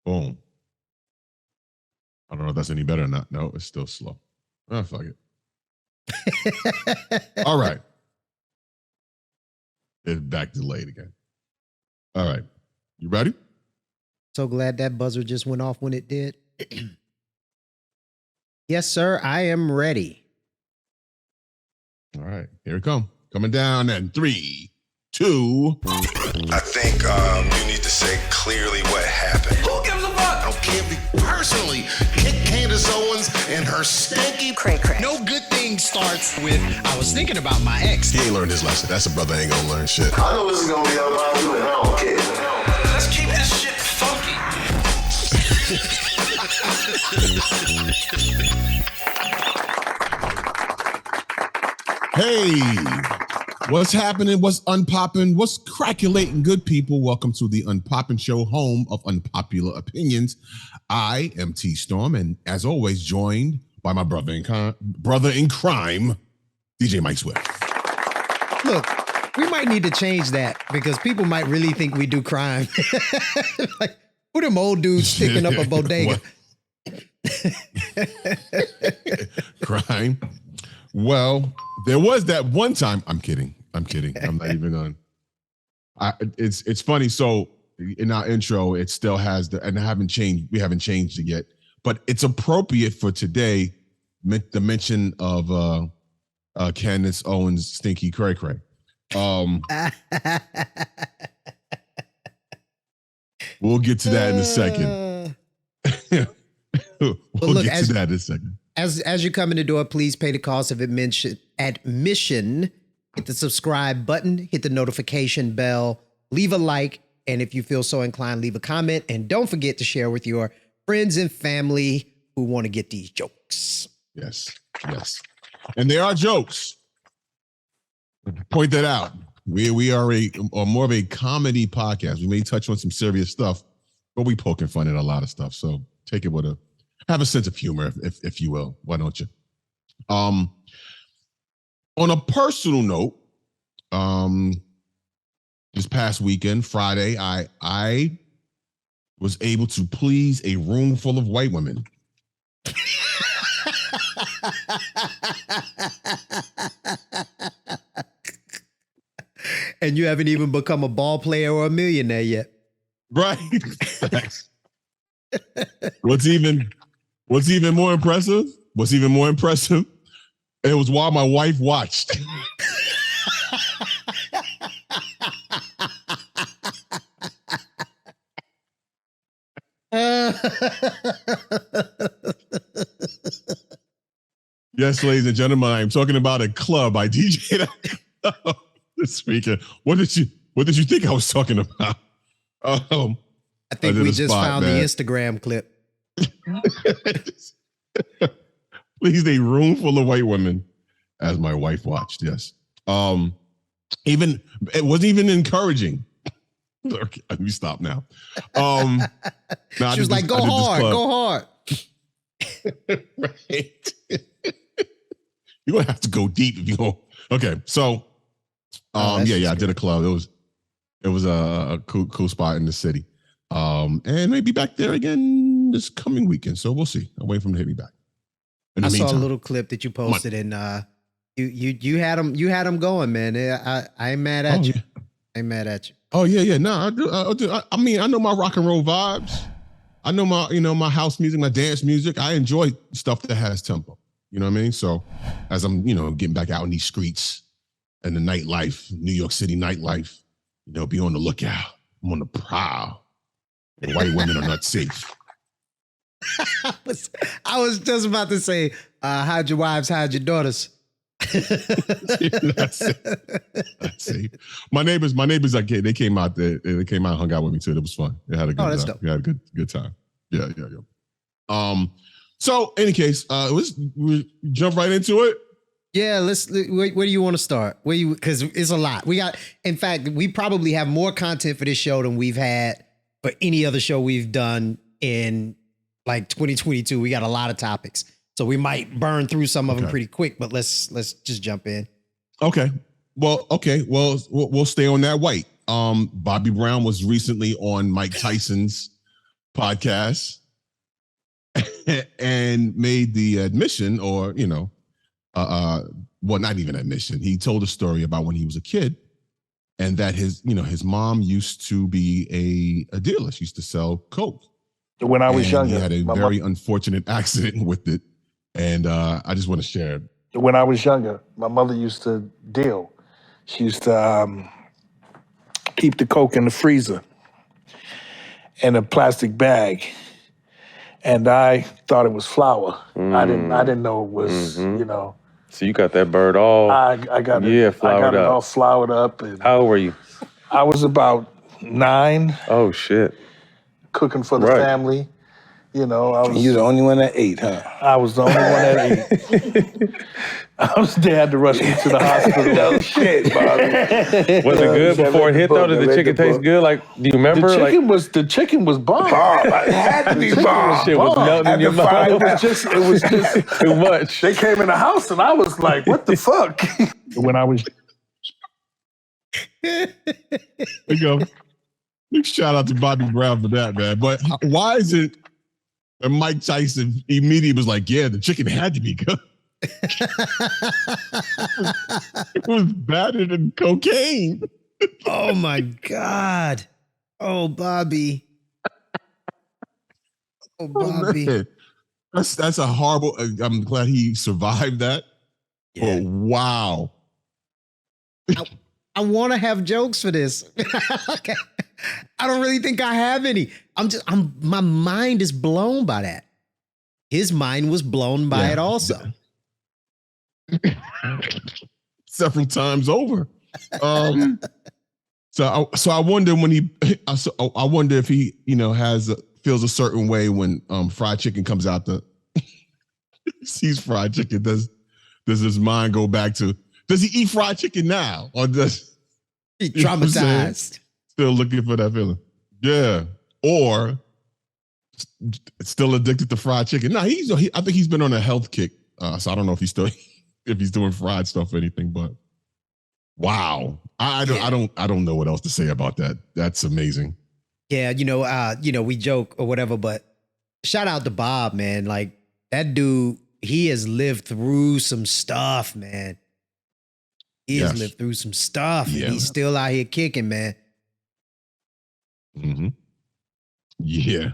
Boom. I don't know if that's any better or not. No, it's still slow. Oh, fuck it. All right. It's back delayed again. All right. You ready? So glad that buzzer just went off when it did. Yes, sir. I am ready. All right. Here we come. Coming down in 3, 2. I think you need to say clearly what happened. Who gives a fuck? I don't care if you personally kick Candace Owens and her stinky Cray-cray. No good thing starts with, I was thinking about my ex. He ain't learned his lesson. That's a brother ain't gonna learn shit. I know this is gonna be unpopular and I don't care. Let's keep this shit funky. Hey, what's happening? What's unpopping? What's craculating, good people? Welcome to the Unpopin Show, home of unpopular opinions. I am T Storm, and as always, joined by my brother in crime, DJ Mike Swift. Look, we might need to change that because people might really think we do crime. Like, who them old dudes sticking up a bodega? Crime. Well, there was that one time. I'm kidding. I'm not even on. It's funny. So in our intro, it still has and I haven't changed. We haven't changed it yet, but it's appropriate for today. The mention of Candace Owens' stinky cray cray. We'll get to that in a second. We'll get to that in a second. As you come in the door, please pay the cost of admission. Hit the subscribe button, hit the notification bell, leave a like, and if you feel so inclined, leave a comment. And don't forget to share with your friends and family who want to get these jokes. Yes. And there are jokes. Point that out. We are more of a comedy podcast. We may touch on some serious stuff, but we poking fun at a lot of stuff. So take it with have a sense of humor, if you will. Why don't you? On a personal note, this past weekend, Friday, I was able to please a room full of white women. And you haven't even become a ball player or a millionaire yet. Right. What's even more impressive? It was while my wife watched. Yes, ladies and gentlemen, I am talking about a club I DJ'd this weekend. What did you think I was talking about? I think we just found the Instagram clip. Please, a room full of white women, as my wife watched. Yes. Even it wasn't even encouraging. Okay, let me stop now. She was like, "Go hard." Right. You're gonna have to go deep if you go. Okay, so I did a club. It was a cool spot in the city. And maybe back there again this coming weekend. So we'll see. I'm waiting for him to hit me back. I saw a little clip that you posted, and you had them going, man. I ain't mad at you. Yeah. I ain't mad at you. Oh yeah. No, I do. I mean, I know my rock and roll vibes. I know my house music, my dance music. I enjoy stuff that has tempo. You know what I mean? So as I'm, getting back out in these streets and the nightlife, New York City nightlife, be on the lookout. I'm on the prowl. The white women are not safe. I was just about to say, hide your wives, hide your daughters. That's it. My neighbors, they came out there. They came out and hung out with me too. It was fun. They had a good time. Dope. We had a good time. Yeah. So, any case, we jump right into it. Yeah, where do you want to start? Because it's a lot. In fact, we probably have more content for this show than we've had for any other show we've done in like 2022. We got a lot of topics, so we might burn through some of them pretty quick. But let's just jump in. Okay. Well, we'll stay on that white. Bobby Brown was recently on Mike Tyson's podcast and made the admission, or well, not even admission. He told a story about when he was a kid, and that his mom used to be a dealer. She used to sell coke. When I was younger, he had a very unfortunate accident with it, and I just want to share. When I was younger, my mother used to deal. She used to keep the coke in the freezer in a plastic bag, and I thought it was flour. I didn't know it was, So you got that bird all I got it all floured up. And how old were you? I was about 9. Oh shit! Cooking for the family. You You're the only one that ate, huh? I was the only one that ate. They had to rush me to the hospital. No shit, Bobby. Was it good before it hit though? Did the chicken taste good? Like, do you remember? The chicken was bomb. It had to be bomb. Shit was melting in your mouth. It was just too much. They came in the house and I was like, what the fuck? When I was... There you go. Big shout out to Bobby Brown for that, man. But why is it that Mike Tyson immediately was like, yeah, the chicken had to be good? It was battered in cocaine. Oh my God. Oh, Bobby. Oh, Bobby. Man. That's a horrible. I'm glad he survived that. Yeah. Oh, wow. I want to have jokes for this. Okay. I don't really think I have any. My mind is blown by that. His mind was blown by it also. Several times over. So I wonder when I wonder if he, feels a certain way when fried chicken comes out sees fried chicken. Does his mind go back to, does he eat fried chicken now? Or does he traumatized? Still looking for that feeling. Yeah. Or still addicted to fried chicken. No, I think he's been on a health kick. So I don't know if he's doing fried stuff or anything, but wow. I don't know what else to say about that. That's amazing. Yeah, we joke or whatever, but shout out to Bob, man. Like that dude, he has lived through some stuff, man. He has lived through some stuff. Yeah. And he's still out here kicking, man. Mm-hmm. Yeah.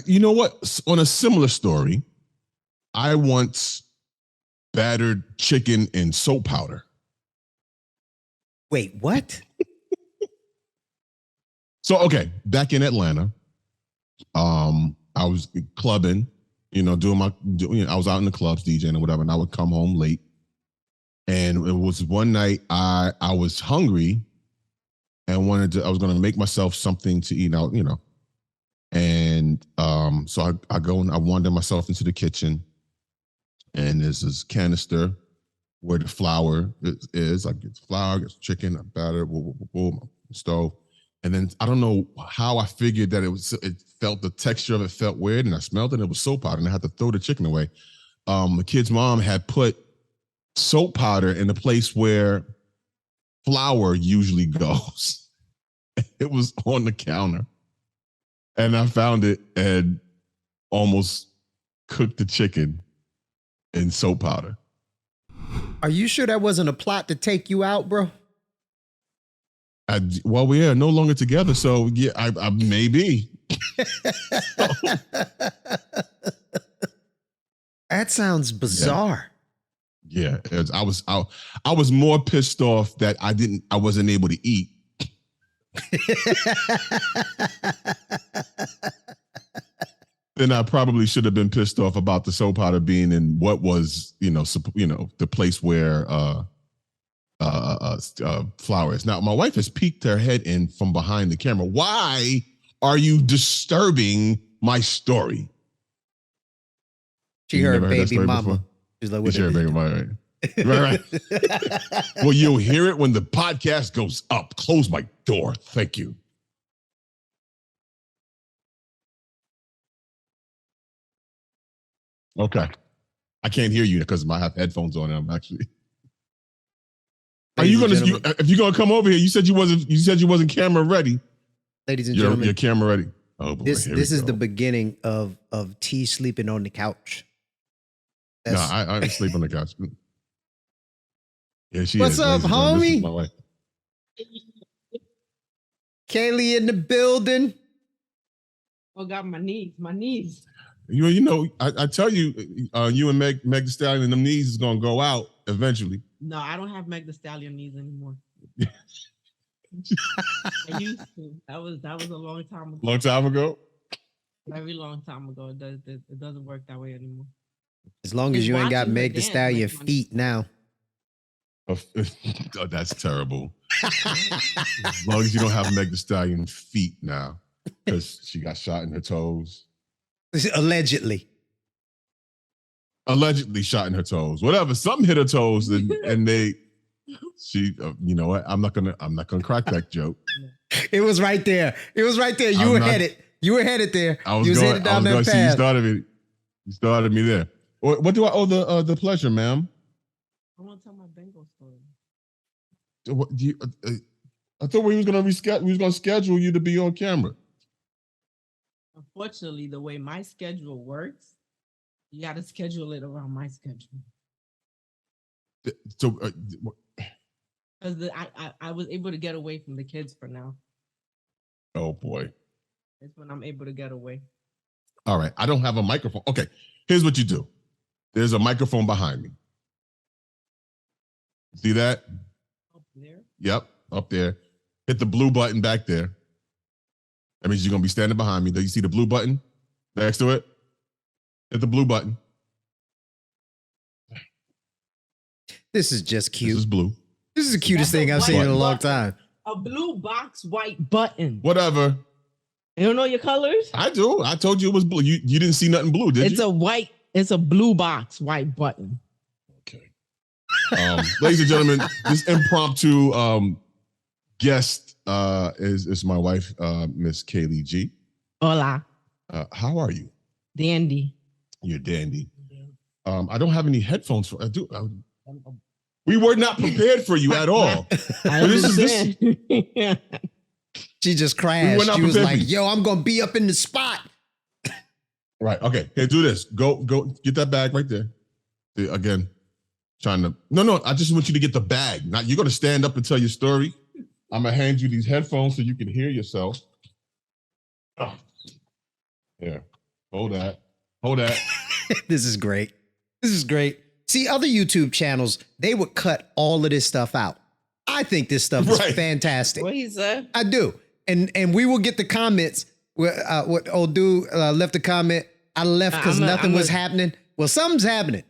You know what? On a similar story, I once battered chicken in soap powder. Wait, what? So, okay, back in Atlanta, I was clubbing, I was out in the clubs DJing or whatever, and I would come home late. And it was one night I was hungry and I was going to make myself something to eat out, And so I go and I wander myself into the kitchen, and there's this canister where the flour is. I get flour, get chicken, I batter, boom, stove. And then I don't know how I figured that it felt, the texture of it felt weird, and I smelled it, and it was soap powder, and I had to throw the chicken away. The kid's mom had put soap powder in the place where flour usually goes. It was on the counter. And I found it and almost cooked the chicken in soap powder. Are you sure that wasn't a plot to take you out, bro? Well, we are no longer together, so yeah, I maybe. That sounds bizarre. Yeah, I was more pissed off that I wasn't able to eat. Then I probably should have been pissed off about the soap powder being in what was, the place where flour is. Now, my wife has peeked her head in from behind the camera. Why are you disturbing my story? She heard baby mama. She's like, what she heard baby mama, right? Well, you'll hear it when the podcast goes up. Close my door. Thank you. Okay. I can't hear you because I have headphones on and I'm actually. Are you gonna if you're gonna come over here? You said you wasn't camera ready. ladies and Your gentlemen. camera ready. Oh boy, This here we is go. the beginning of T sleeping on the couch. No, I sleep on the couch. Yeah, she What's is. up, Ladies and gentlemen, this is homie? my wife. Kaley in the building. Oh God, my knees. You know, I tell you, you and Meg Thee Stallion, them knees is gonna go out eventually. No, I don't have Meg Thee Stallion knees anymore. I used to. That was a long time ago. Long time ago. Very long time ago. It doesn't work that way anymore. As long as Just you ain't got watching her Meg Thee dance Stallion makes my feet now. Oh, that's terrible. As long as you don't have Meg Thee Stallion feet now, because she got shot in her toes. Allegedly shot in her toes. Whatever, something hit her toes, and she. You know what? I'm not gonna crack that joke. It was right there. You were headed there. I was you was going. headed down that See, path. you started me there. What do I owe the pleasure, ma'am? I want to tell my Bengal story. What, I thought we was gonna reschedule. We was gonna schedule you to be on camera. Unfortunately, the way my schedule works, you got to schedule it around my schedule. So, Because I was able to get away from the kids for now. oh boy. It's when I'm able to get away. All right. I don't have a microphone. Okay. Here's what you do. There's a microphone behind me. See that? Up there? Yep. Up there. Hit the blue button back there. That means you're going to be standing behind me. Do you see the blue button next to it? Hit the blue button. This is just cute. This is blue. This is the cutest That's thing a I've seen in a white long button. time. A blue box white button. Whatever. You don't know your colors? I do. I told you it was blue. You didn't see nothing blue, did you? It's a blue box white button. Okay. Ladies and gentlemen, this impromptu guest is my wife, Miss Kaley G. Hola. How are you? Dandy. You're dandy. I don't have any headphones for. We were not prepared for you at all. I understand. She just crashed. She was like, yo, I'm going to be up in the spot. Right. Okay. Hey, do this. Go get that bag right there. See, again, trying to. No. I just want you to get the bag. Now you're going to stand up and tell your story. I'm going to hand you these headphones so you can hear yourself. Oh. Here. Hold that. This is great. See, other YouTube channels, they would cut all of this stuff out. I think this stuff is fantastic. What he said? I do. And we will get the comments. What old dude left a comment. I left because nothing was happening. Well, something's happening.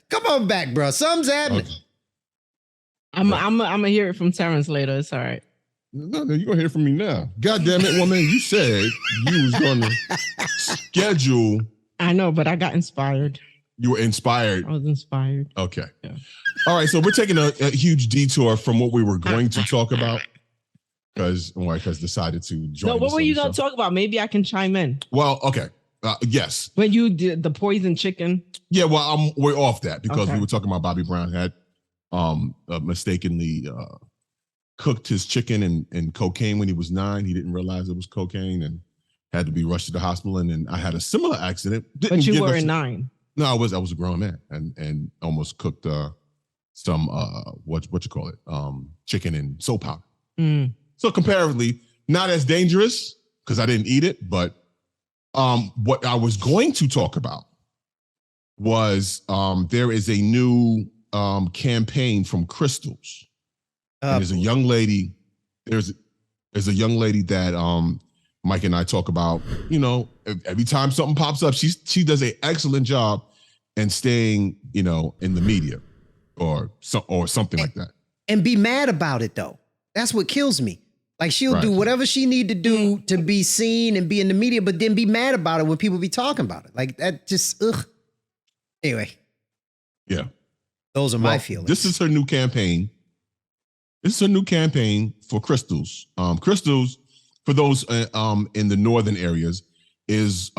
Come on back, bro. Something's happening. Okay. I'm gonna hear it from Terrence later. It's all right. No, you're going to hear from me now. God damn it, woman. You said you was going to schedule. I know, but I got inspired. You were inspired. I was inspired. Okay. Yeah. All right. So we're taking a huge detour from what we were going to talk about because decided to join. No, what were you going to talk about? Maybe I can chime in. Well, okay. Yes. When you did the poison chicken. Yeah. Well, we're off that because we were talking about Bobby Brown had mistakenly cooked his chicken in cocaine when he was 9. He didn't realize it was cocaine and had to be rushed to the hospital. And then I had a similar accident. But you were 9. No, I was a grown man and almost cooked some what you call it chicken in soap powder. So comparatively not as dangerous because I didn't eat it, but what I was going to talk about was there is a new campaign from Krystals. There's a young lady. There's a young lady that Mike and I talk about. You know, every time something pops up, she does an excellent job in staying, in the media or something like that. And be mad about it though. That's what kills me. Like she'll do whatever she need to do to be seen and be in the media, but then be mad about it when people be talking about it. Like that just Anyway. Yeah. Those are my feelings. This is her new campaign. This is a new campaign for Krystals. Krystals, for those in the northern areas, is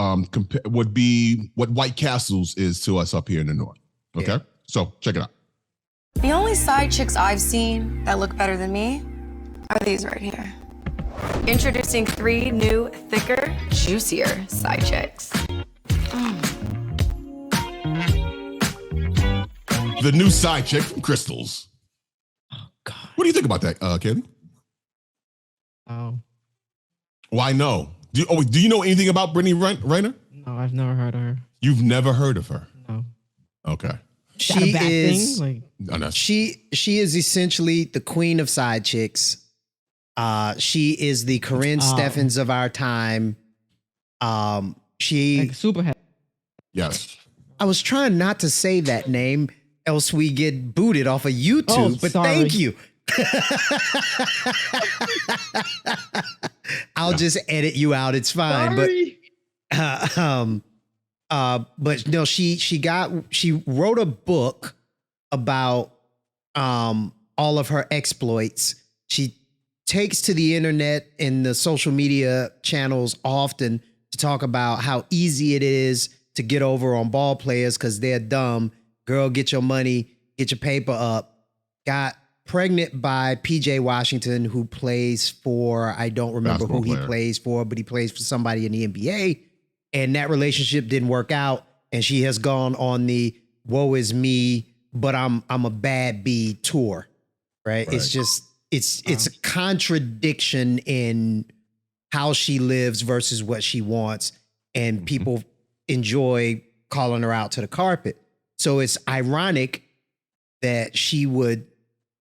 would be what White Castles is to us up here in the north. Okay, so check it out. The only side chicks I've seen that look better than me are these right here. Introducing 3 new, thicker, juicier side chicks. The new side chick from Crystals. Oh God. What do you think about that, Kaley? Oh. Why no? Do you know anything about Brittany Renner? No, I've never heard of her. You've never heard of her? No. Okay. She bad is thing? No. she is essentially the queen of side chicks. She is the Corinne Steffens of our time. She Like super happy. Yes. I was trying not to say that name, else we get booted off of YouTube. Oh, but sorry. thank you. I'll just edit you out. It's fine. Sorry. But no, she wrote a book about all of her exploits. She takes to the internet and the social media channels often to talk about how easy it is to get over on ball players because they're dumb. Girl, get your money, get your paper up. Got pregnant by PJ Washington, who plays for, I don't remember who he plays for, but he plays for somebody in the NBA. And that relationship didn't work out. And she has gone on the woe is me, but I'm a bad bee tour. Right? It's just, it's a contradiction in how she lives versus what she wants. And people enjoy calling her out to the carpet. So it's ironic that she would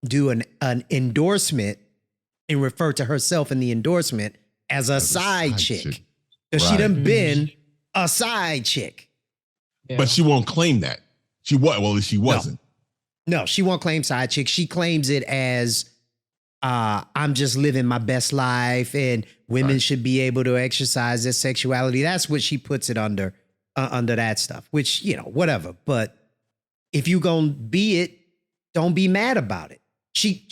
do an endorsement and refer to herself in the endorsement as a side chick. Because she done been a side chick. Yeah. But she won't claim that. She wasn't. No, she won't claim side chick. She claims it as I'm just living my best life and women should be able to exercise their sexuality. That's what she puts it under that stuff, which, you know, whatever. But if you gonna be it, don't be mad about it. She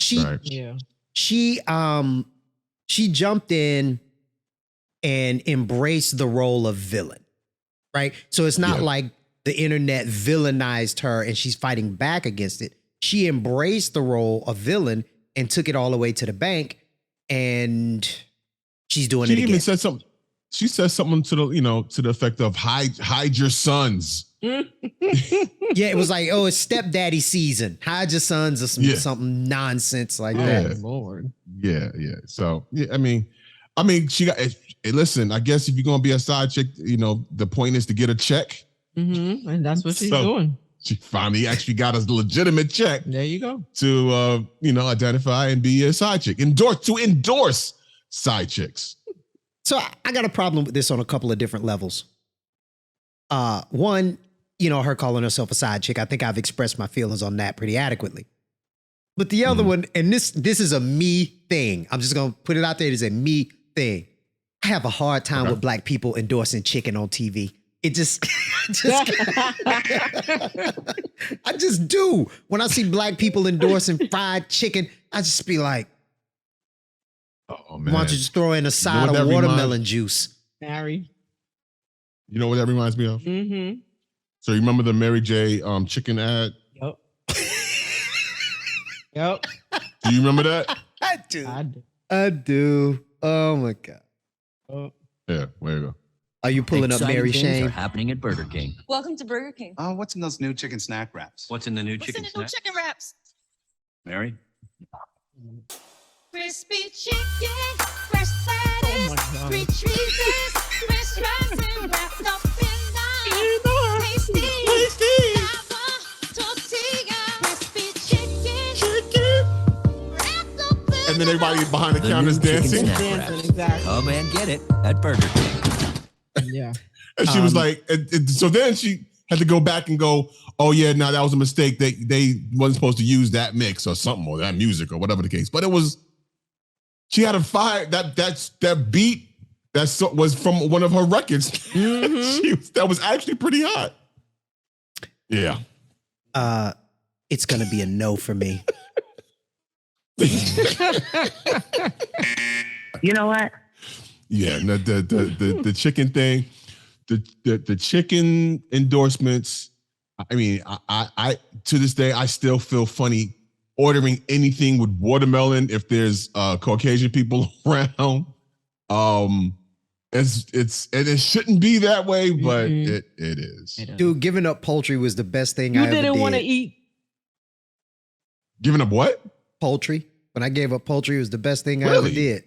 jumped in and embraced the role of villain, right? So it's not like the internet villainized her and she's fighting back against it. She embraced the role of villain and took it all the way to the bank, and she's doing it again. She even said something. She says something to the effect of hide your sons. Yeah, it was like, oh, it's stepdaddy season. Hide your sons or something nonsense like that. Lord. Yeah. So I mean, she got. Listen, I guess if you're gonna be a side chick, the point is to get a check. Mm-hmm. And that's what she's doing. She finally actually got a legitimate check. There you go. To identify and be a side chick. Endorse side chicks. So I got a problem with this on a couple of different levels. One, her calling herself a side chick. I think I've expressed my feelings on that pretty adequately. But the other one, and this is a me thing. I'm just gonna put it out there. It is a me thing. I have a hard time with black people endorsing chicken on TV. It just I just do. When I see black people endorsing fried chicken, I just be like, oh man, why don't you just throw in a side of watermelon juice? Mary. You know what that reminds me of? Mm-hmm. So you remember the Mary J chicken ad? Yep. Yep. Do you remember that? I do. Oh my God. Oh. Yeah, there you go. Are you pulling up Mary Shane? Are happening at Burger King. Welcome to Burger King. What's in those new chicken snack wraps? What's in the new chicken snack? Chicken wraps? Mary? Crispy chicken, fresh lettuce, 3 cheeses, fresh rice and wrapped up in lime. Tasty. Tortilla, crispy chicken. And then everybody behind the counter is dancing. Exactly. Come and get it at Burger King. Yeah. And she was like, so then she had to go back and go, oh yeah, no, that was a mistake. They wasn't supposed to use that mix or something, or that music or whatever the case. But she had a fire that beat was from one of her records. Mm-hmm. That was actually pretty hot. Yeah. It's gonna be a no for me. You know what? Yeah, the chicken thing, the chicken endorsements. I mean, I to this day I still feel funny ordering anything with watermelon if there's Caucasian people around. It shouldn't be that way, but it is. Dude, giving up poultry was the best thing I You ever did. didn't want to eat. Giving up what? Poultry. When I gave up poultry, it was the best thing I Really? ever did.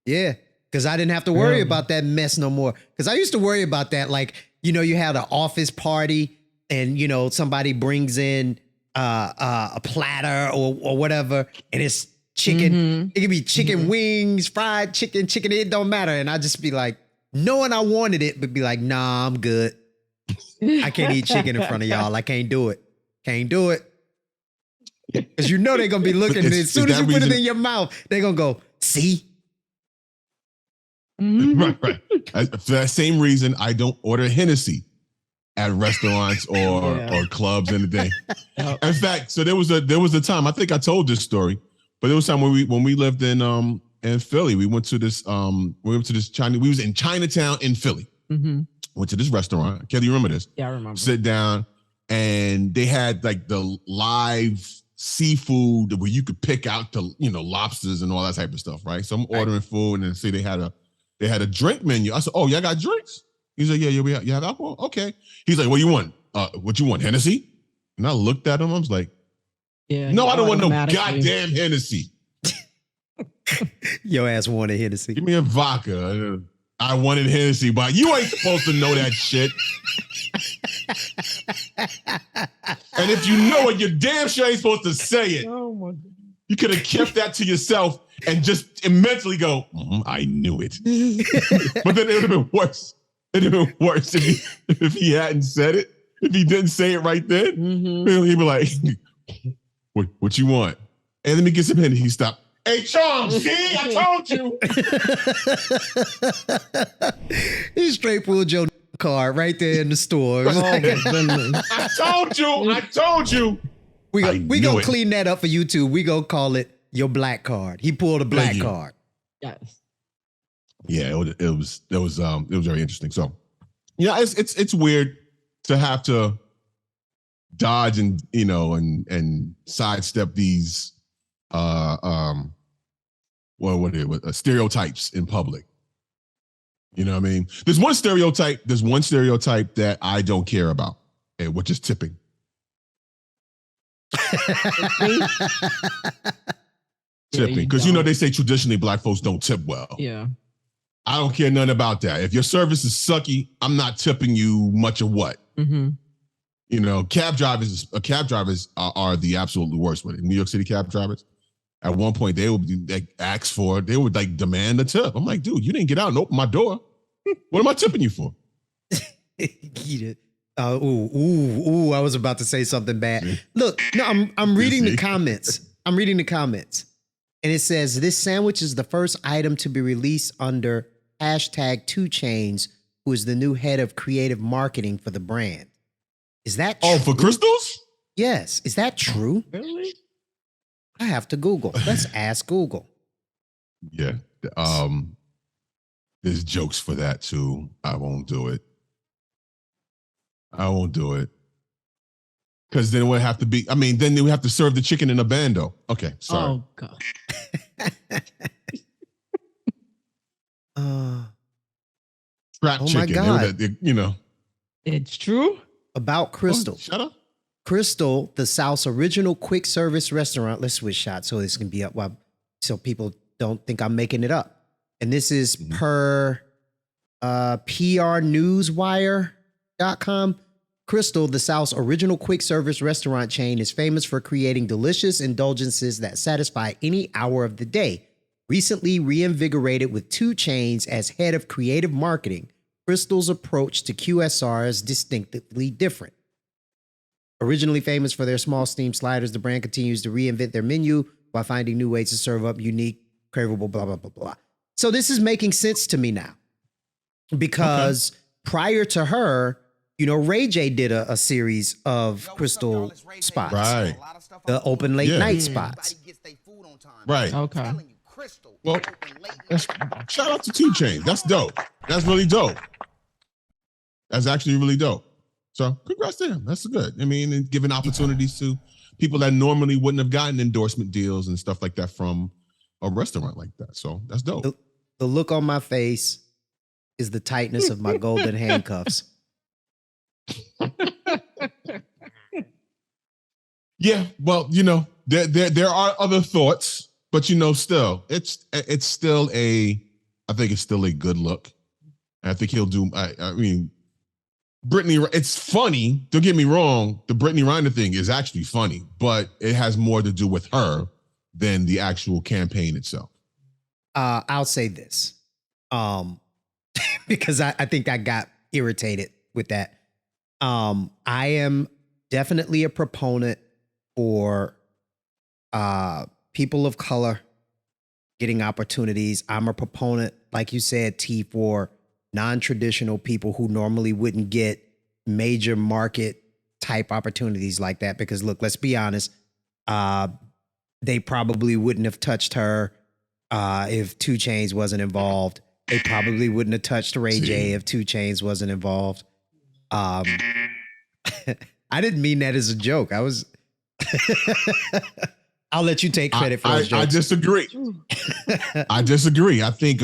Yeah. Because I didn't have to worry about that mess no more. Because I used to worry about that. Like, you know, you had an office party and, you know, somebody brings in a platter or whatever, and it's chicken. It could be chicken wings, fried chicken. It don't matter. And I'd just be like, knowing I wanted it, but be like, nah, I'm good. I can't eat chicken in front of y'all. I can't do it. Can't do it. Because you know they're going to be looking. And as soon as you put it in your mouth, they're going to go, see? Right. For that same reason, I don't order Hennessy at restaurants or clubs in the day. In fact, so there was a time, I think I told this story, but there was a time when we lived in Philly, we went to this Chinese, we was in Chinatown in Philly. Went to this restaurant. Kelly, you remember this? Yeah, I remember. Sit down, and they had like the live seafood where you could pick out the, you know, lobsters and all that type of stuff, right? So I'm ordering food, and then see they had a drink menu. I said, "Oh, y'all got drinks?" He's like, "Yeah, we have. You have alcohol? Okay." He's like, "What do you want? What you want? Hennessy?" And I looked at him. I was like, "Yeah, no, I don't want no goddamn Hennessy." Your ass wanted Hennessy. Give me a vodka. I wanted Hennessy, but you ain't supposed to know that shit. And if you know it, you're damn sure ain't supposed to say it. Oh my God. You could have kept that to yourself and just mentally go, I knew it. But then it would have been worse. It would have been worse if he hadn't said it. If he didn't say it right then, he'd be like, what you want? And let me get some Hennessy. He stopped. Hey, Charles, see, I told you. He straight pulled your card right there in the store. I told you. We gonna clean that up for YouTube. We gonna call it your black card. He pulled a black card. Yes. Yeah, it was very interesting. So, yeah, it's weird to have to dodge and, you know, and sidestep these stereotypes in public. You know what I mean? There's one stereotype that I don't care about, which is tipping. Tipping, because you know they say traditionally black folks don't tip well. Yeah. I don't care nothing about that. If your service is sucky, I'm not tipping you much of what. You know, cab drivers are the absolute worst with it. New York City cab drivers, at one point they would they would like demand a tip. I'm like, dude, you didn't get out and open my door. What am I tipping you for? Eat it. I was about to say something bad. Look, no, I'm reading the comments. I'm reading the comments. And it says, this sandwich is the first item to be released under hashtag 2 Chainz, who is the new head of creative marketing for the brand. Is that true? Oh, for Crystals? Yes. Is that true? Really? I have to Google. Let's ask Google. Yeah. There's jokes for that too. I won't do it. Because then it would have to be, then they would have to serve the chicken in a bando. Okay, sorry. Oh, God. Scrap oh chicken. my God. You know. It's true? About Krystal. Shut up. Krystal, the South's original quick service restaurant. Let's switch shots so this can be up, so people don't think I'm making it up. And this is per prnewswire.com. Krystal, the South's original quick service restaurant chain, is famous for creating delicious indulgences that satisfy any hour of the day. Recently reinvigorated with 2 Chainz as head of creative marketing, Krystal's approach to QSR is distinctively different. Originally famous for their small steam sliders, the brand continues to reinvent their menu while finding new ways to serve up unique, craveable, blah, blah, blah, blah. So this is making sense to me now. Because prior to her, you know, Ray J did a series of Krystal spots. Right. The open late night spots. Right. Okay. Well, shout out to 2 Chainz. That's dope. That's really dope. That's actually really dope. So congrats to him. That's good. I mean, and giving opportunities to people that normally wouldn't have gotten endorsement deals and stuff like that from a restaurant like that. So that's dope. The look on my face is the tightness of my golden handcuffs. Yeah, well, there are other thoughts, but still, it's still I think it's still a good look. I think he'll do. I mean, Brittany, it's funny. Don't get me wrong. The Brittany Renner thing is actually funny, but it has more to do with her than the actual campaign itself. I'll say this, because I think I got irritated with that. I am definitely a proponent for people of color getting opportunities. I'm a proponent, like you said, T, for non-traditional people who normally wouldn't get major market type opportunities like that. Because look, let's be honest, they probably wouldn't have touched her if 2 Chainz wasn't involved. They probably wouldn't have touched Ray J if 2 Chainz wasn't involved. I didn't mean that as a joke. I was. I'll let you take credit for those jokes. I disagree. I disagree. I think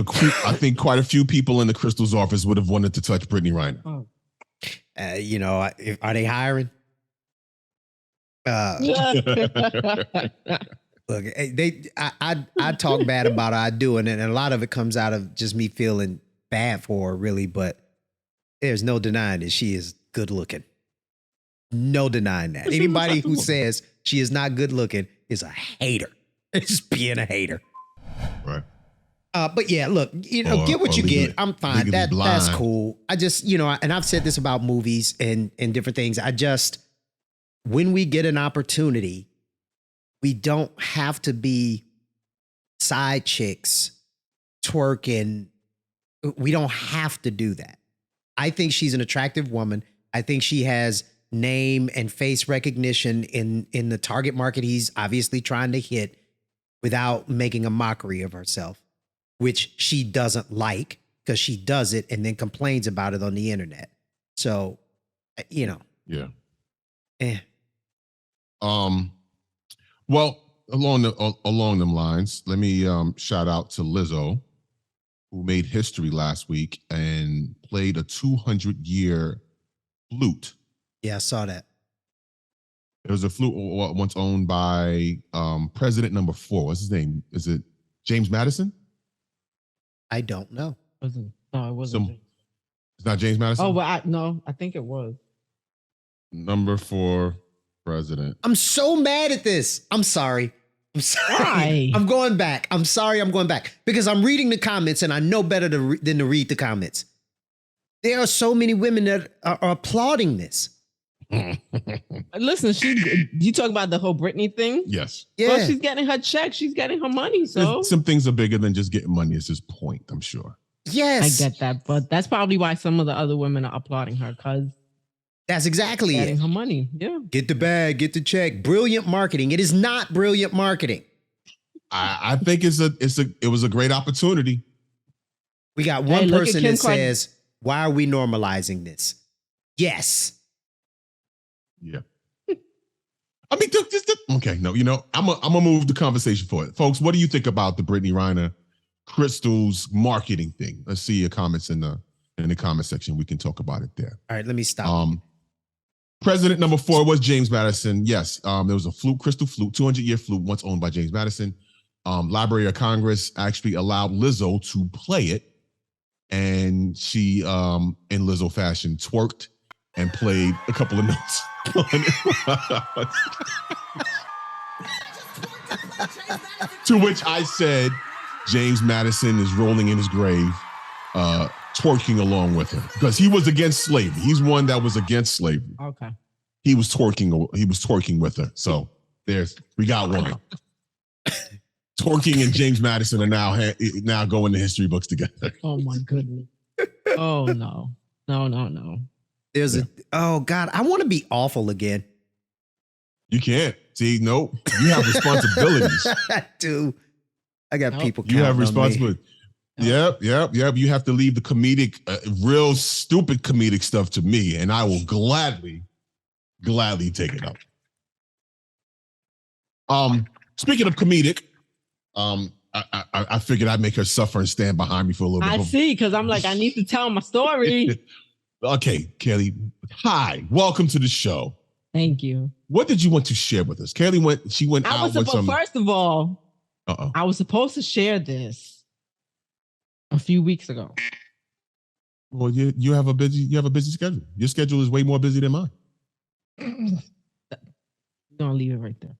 quite a few people in the Krystal's office would have wanted to touch Brittany Renner. Are they hiring? Look, I talk bad about her. I do, and a lot of it comes out of just me feeling bad for her, really. But there's no denying that she is good looking. No denying that. Anybody who says she is not good looking is a hater. It's just being a hater. Right. But yeah, look, get what you get. I'm fine. That's cool. I just, and I've said this about movies and different things. When we get an opportunity, we don't have to be side chicks twerking. We don't have to do that. I think she's an attractive woman. I think she has name and face recognition in the target market he's obviously trying to hit without making a mockery of herself, which she doesn't like because she does it and then complains about it on the internet. So, Yeah. Well, along them lines, let me shout out to Lizzo, who made history last week and played a 200-year flute. Yeah, I saw that. It was a flute once owned by President number 4. What's his name? Is it James Madison? I don't know. No, it wasn't. It's not James Madison? Oh, well, I think it was. Number 4 president. I'm so mad at this. I'm sorry. Why? I'm going back. I'm sorry I'm going back. Because I'm reading the comments and I know better than to read the comments. There are so many women that are applauding this. Listen, you talk about the whole Britney thing? Yes. Yeah. Well, she's getting her check. She's getting her money. So some things are bigger than just getting money. It's his point, I'm sure. Yes. I get that. But that's probably why some of the other women are applauding her, because that's exactly getting it. her money. Yeah. Get the bag, get the check. Brilliant marketing. It is not brilliant marketing. I think it was a great opportunity. We got one person that says, why are we normalizing this? Yes. Yeah. I mean, okay, no, I'm gonna move the conversation forward. Folks, what do you think about the Brittany Renner Krystal's marketing thing? Let's see your comments in the comment section. We can talk about it there. All right, let me stop. President number 4 was James Madison. Yes, there was a flute, Krystal flute, 200-year flute, once owned by James Madison. Library of Congress actually allowed Lizzo to play it, and she, in Lizzo fashion, twerked and played a couple of notes on it. To which I said, James Madison is rolling in his grave, twerking along with her, because he was against slavery. He's one that was against slavery. Okay. He was twerking with her. So we got one. Twerking and James Madison are now going to history books together. Oh my goodness. Oh no. No. There's oh God, I want to be awful again. You can't. See, nope. You have responsibilities. I do. I got people You have counting on me. responsibility. Yep. You have to leave the comedic, real stupid comedic stuff to me, and I will gladly take it up. Speaking of comedic, I figured I'd make her suffer and stand behind me for a little bit. I see, because I'm like, I need to tell my story. Okay, Kaley. Hi, welcome to the show. Thank you. What did you want to share with us? Kaley went out with some. First of all, I was supposed to share this a few weeks ago. Well, you have a busy schedule. Your schedule is way more busy than mine. Gonna leave it right there.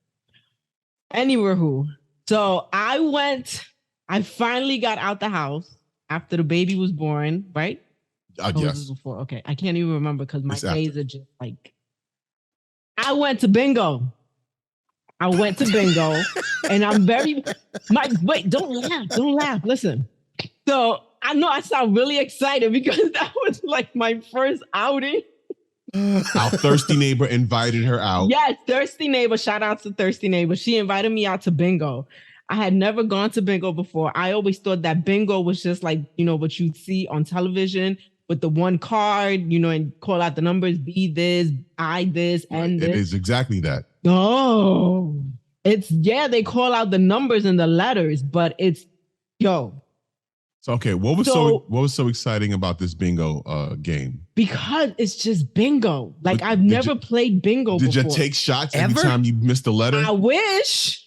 Anywho, so I finally got out the house after the baby was born, right? Yes. Before? Okay, I can't even remember because my days are just like. I went to bingo. And I'm wait, don't laugh. Listen. So I know I sound really excited because that was like my first outing. Our thirsty neighbor invited her out. Yes, thirsty neighbor. Shout out to thirsty neighbor. She invited me out to bingo. I had never gone to bingo before. I always thought that bingo was just like, what you see on television with the one card, and call out the numbers, B this, I this, and this. It is exactly that. Oh, they call out the numbers and the letters, but it's, So, okay, what was so exciting about this bingo game? Because it's just bingo. Like, I've never played bingo before. Did you take shots every time you missed a letter? I wish.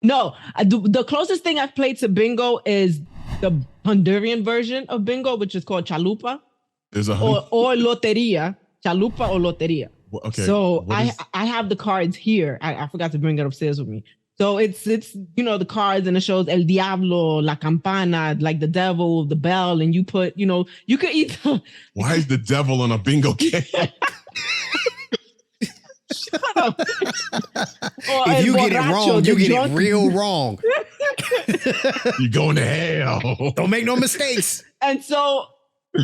No, the closest thing I've played to bingo is the Honduran version of bingo, which is called chalupa. Or loteria, chalupa or loteria. Okay. So I have the cards here. I forgot to bring it upstairs with me. So it's the cards, and it shows El Diablo, La Campana, like the devil, the bell, and you put, you could either. Why is the devil on a bingo game? If you get it wrong, you get it real wrong. You're going to hell. Don't make no mistakes. And so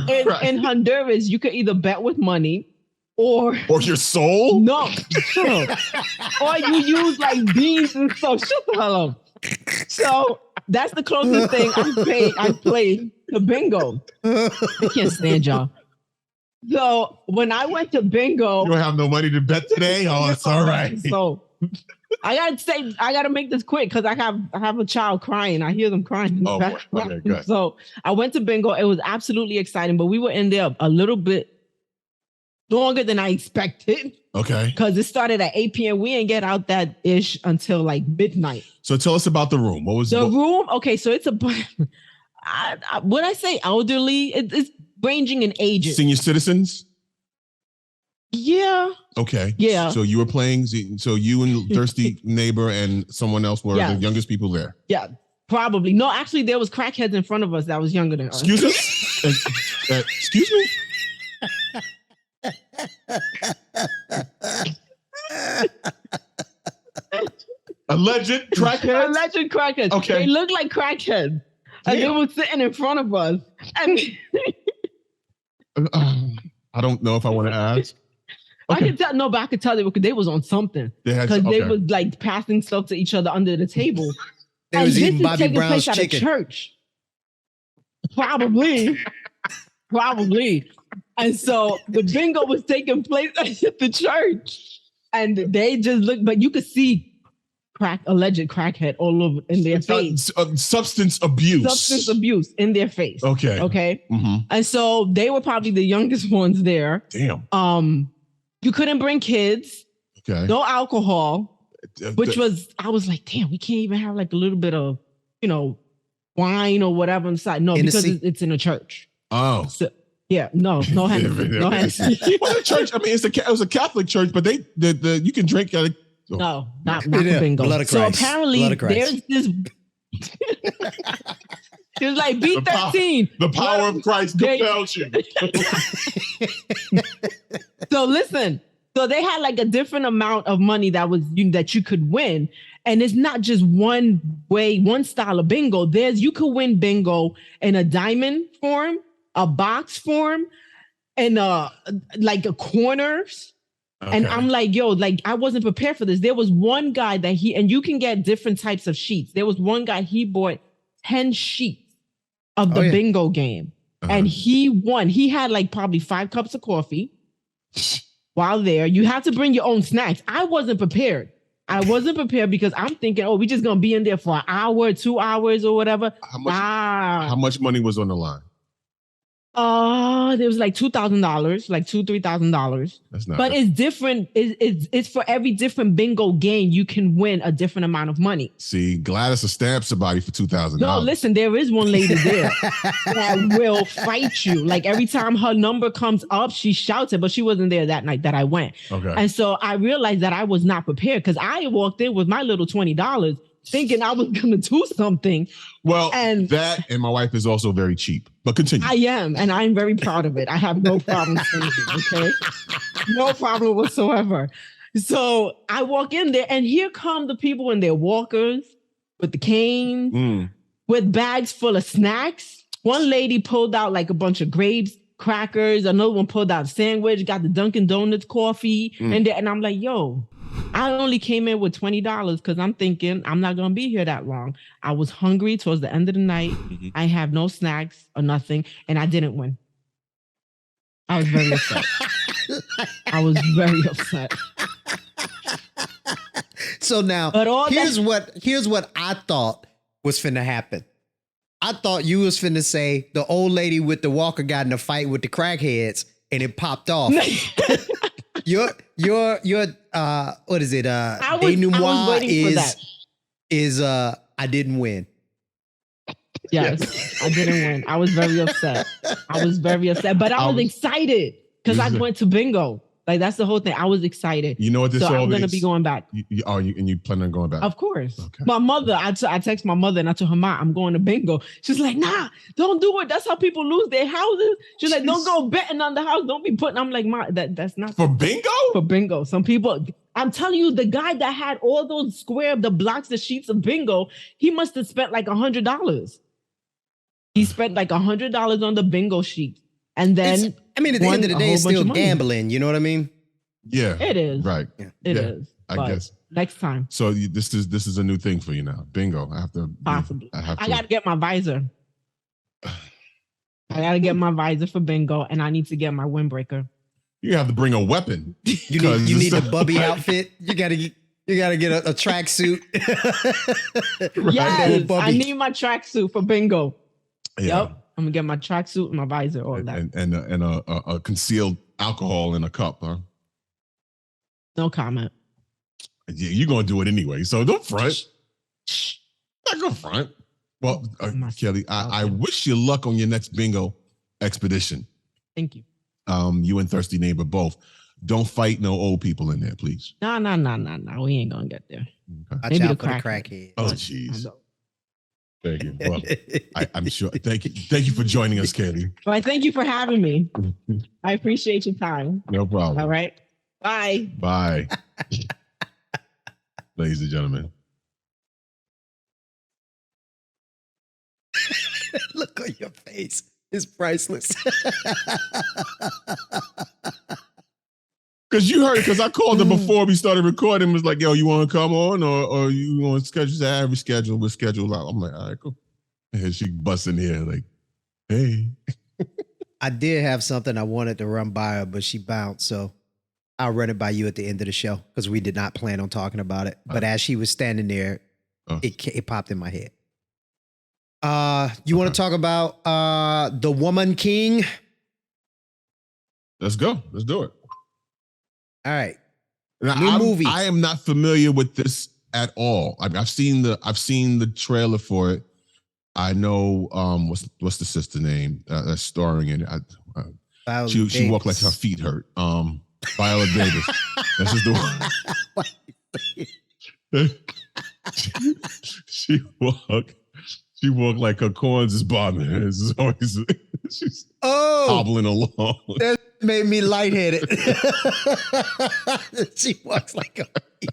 in Honduras, you could either bet with money or your soul. No, or you use like beans and stuff. Shut the hell up. So that's the closest thing I played to bingo. I can't stand y'all. So when I went to bingo, you don't have no money to bet today. Oh, it's all right. So I gotta make this quick because I have a child crying. I hear them crying. Okay, good. So I went to bingo. It was absolutely exciting, but we were in there a little bit longer than I expected. Okay. Because it started at 8 p.m. We didn't get out that ish until like midnight. So tell us about the room. What was the room? Okay, so it's would I say elderly? It's ranging in ages. Senior citizens? Yeah. Okay. Yeah. So you were playing, so you and thirsty neighbor and someone else were the youngest people there? Yeah, probably. No, actually, there was crackheads in front of us that was younger than us. Excuse us? Excuse me? Alleged crackheads? Okay. They look like crackheads. And they were sitting in front of us. And I don't know if I want to ask. Okay. I could tell they was on something. Because they was like passing stuff to each other under the table. They was eating Bobby Brown's chicken. At a church. Probably. And so the bingo was taking place at the church. And they just looked, but you could see alleged crackhead all over in their face. Substance abuse in their face. Okay. Mm-hmm. And so they were probably the youngest ones there. Damn. You couldn't bring kids. Okay. No alcohol, I was like, damn, we can't even have like a little bit of, wine or whatever inside. No, because it's in a church. Oh. So, yeah, no Hennessy. No Hennessy. Well, the church, I mean, it was a Catholic church, but you can drink. No, not the bingo. Blood of Christ. So apparently there's this. It's like B13. The power of Christ compels you. So listen. So they had like a different amount of money that you could win. And it's not just one style of bingo. You could win bingo in a diamond form, a box form, and like a corners. Okay. And I'm like, I wasn't prepared for this. There was one guy and you can get different types of sheets. There was one guy, he bought 10 sheets of the bingo game. Uh-huh. And he won. He had like probably 5 cups of coffee while there. You have to bring your own snacks. I wasn't prepared. I wasn't prepared because I'm thinking, oh, we just gonna be in there for an hour, 2 hours, or whatever. How much money was on the line? There was like $2,000, like $3,000. That's not. But it's different. It's for every different bingo game you can win a different amount of money. See, Gladys will stamp somebody for $2,000. No, listen, there is one lady there that will fight you. Like every time her number comes up, she shouts it, but she wasn't there that night that I went. Okay. And so I realized that I was not prepared because I walked in with my little $20 thinking I was going to do something. Well, and my wife is also very cheap, but continue. I am, and I'm very proud of it. I have no problem saying it, okay? No problem whatsoever. So I walk in there, and here come the people in their walkers with the canes, with bags full of snacks. One lady pulled out like a bunch of grapes, crackers. Another one pulled out a sandwich, got the Dunkin' Donuts coffee. And I'm like, yo, I only came in with $20 because I'm thinking I'm not going to be here that long. I was hungry towards the end of the night. I have no snacks or nothing, and I didn't win. I was very upset. I was very upset. So now, here's what I thought was finna happen. I thought you was finna say the old lady with the walker got in a fight with the crackheads and it popped off. Your what is it? Denouement is I didn't win. Yes, I didn't win. I was very upset. But I was excited because I went to bingo. Like that's the whole thing. I was excited. You know what this so all I'm gonna means? be going back. You plan on going back? Of course. Okay. My mother, I text my mother and I told her, Ma, I'm going to bingo. She's like, nah, don't do it. That's how people lose their houses. She's like, don't go betting on the house. Don't be putting. I'm like, Ma, that's not for bingo. For bingo, some people. I'm telling you, the guy that had all those the blocks, the sheets of bingo, he must have spent like $100. He spent like $100 on the bingo sheet, and then at the end of the day, it's still gambling. You know what I mean? Yeah, it is. Right. It is. I guess next time. So this is a new thing for you now. Bingo. I have to possibly. I got to get my visor. I got to get my visor for bingo, and I need to get my windbreaker. You have to bring a weapon. You need a bubby outfit. You gotta get a tracksuit. Yes, I need my tracksuit for bingo. Yeah. Yep, I'm gonna get my tracksuit and my visor, all that, and a concealed alcohol in a cup, huh? No comment. Yeah, you're gonna do it anyway, so don't front. Not go front. Well, Kelly, I wish you luck on your next bingo expedition. Thank you. You and Thirsty Neighbor both. Don't fight no old people in there, please. No. We ain't gonna get there. Okay. Maybe the crackhead. Oh, jeez. Thank you. Well, I'm sure. Thank you for joining us, Kaley. Well, thank you for having me. I appreciate your time. No problem. All right. Bye. Bye. Ladies and gentlemen. Look on your face. It's priceless. Because you heard, because I called her before we started recording, was like, yo, you want to come on or you want to schedule? She said, we'll schedule out. I'm like, all right, cool. And she busts in here like, hey. I did have something I wanted to run by her, but she bounced. So I'll run it by you at the end of the show because we did not plan on talking about it. But as she was standing there, it popped in my head. You want to talk about The Woman King? Let's go. Let's do it. All right. Now, New movie. I am not familiar with this at all. I've seen the trailer for it. I know what's the sister name that's starring in it. She walked like her feet hurt. Viola Davis. That's just the one. She walked like her corns is bothering. She's hobbling along. That made me lightheaded. She walks like a feet.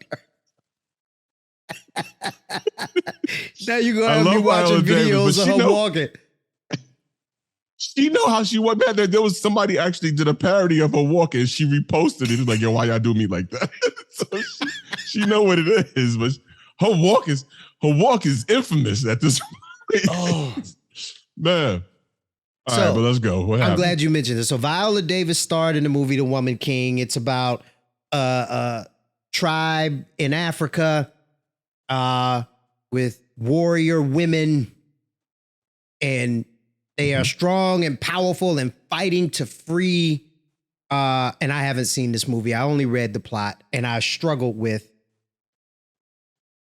Now you're gonna have me watching videos of her walking. She know how she walked back there. There was somebody actually did a parody of her walking. And she reposted it. It's like, yo, why y'all do me like that? So she know what it is, but her walk is infamous at this point. Oh man. All right, but let's go. What happened? I'm glad you mentioned this. So Viola Davis starred in the movie The Woman King. It's about tribe in Africa with warrior women, and they are strong and powerful and fighting to free. And I haven't seen this movie. I only read the plot, and I struggled with,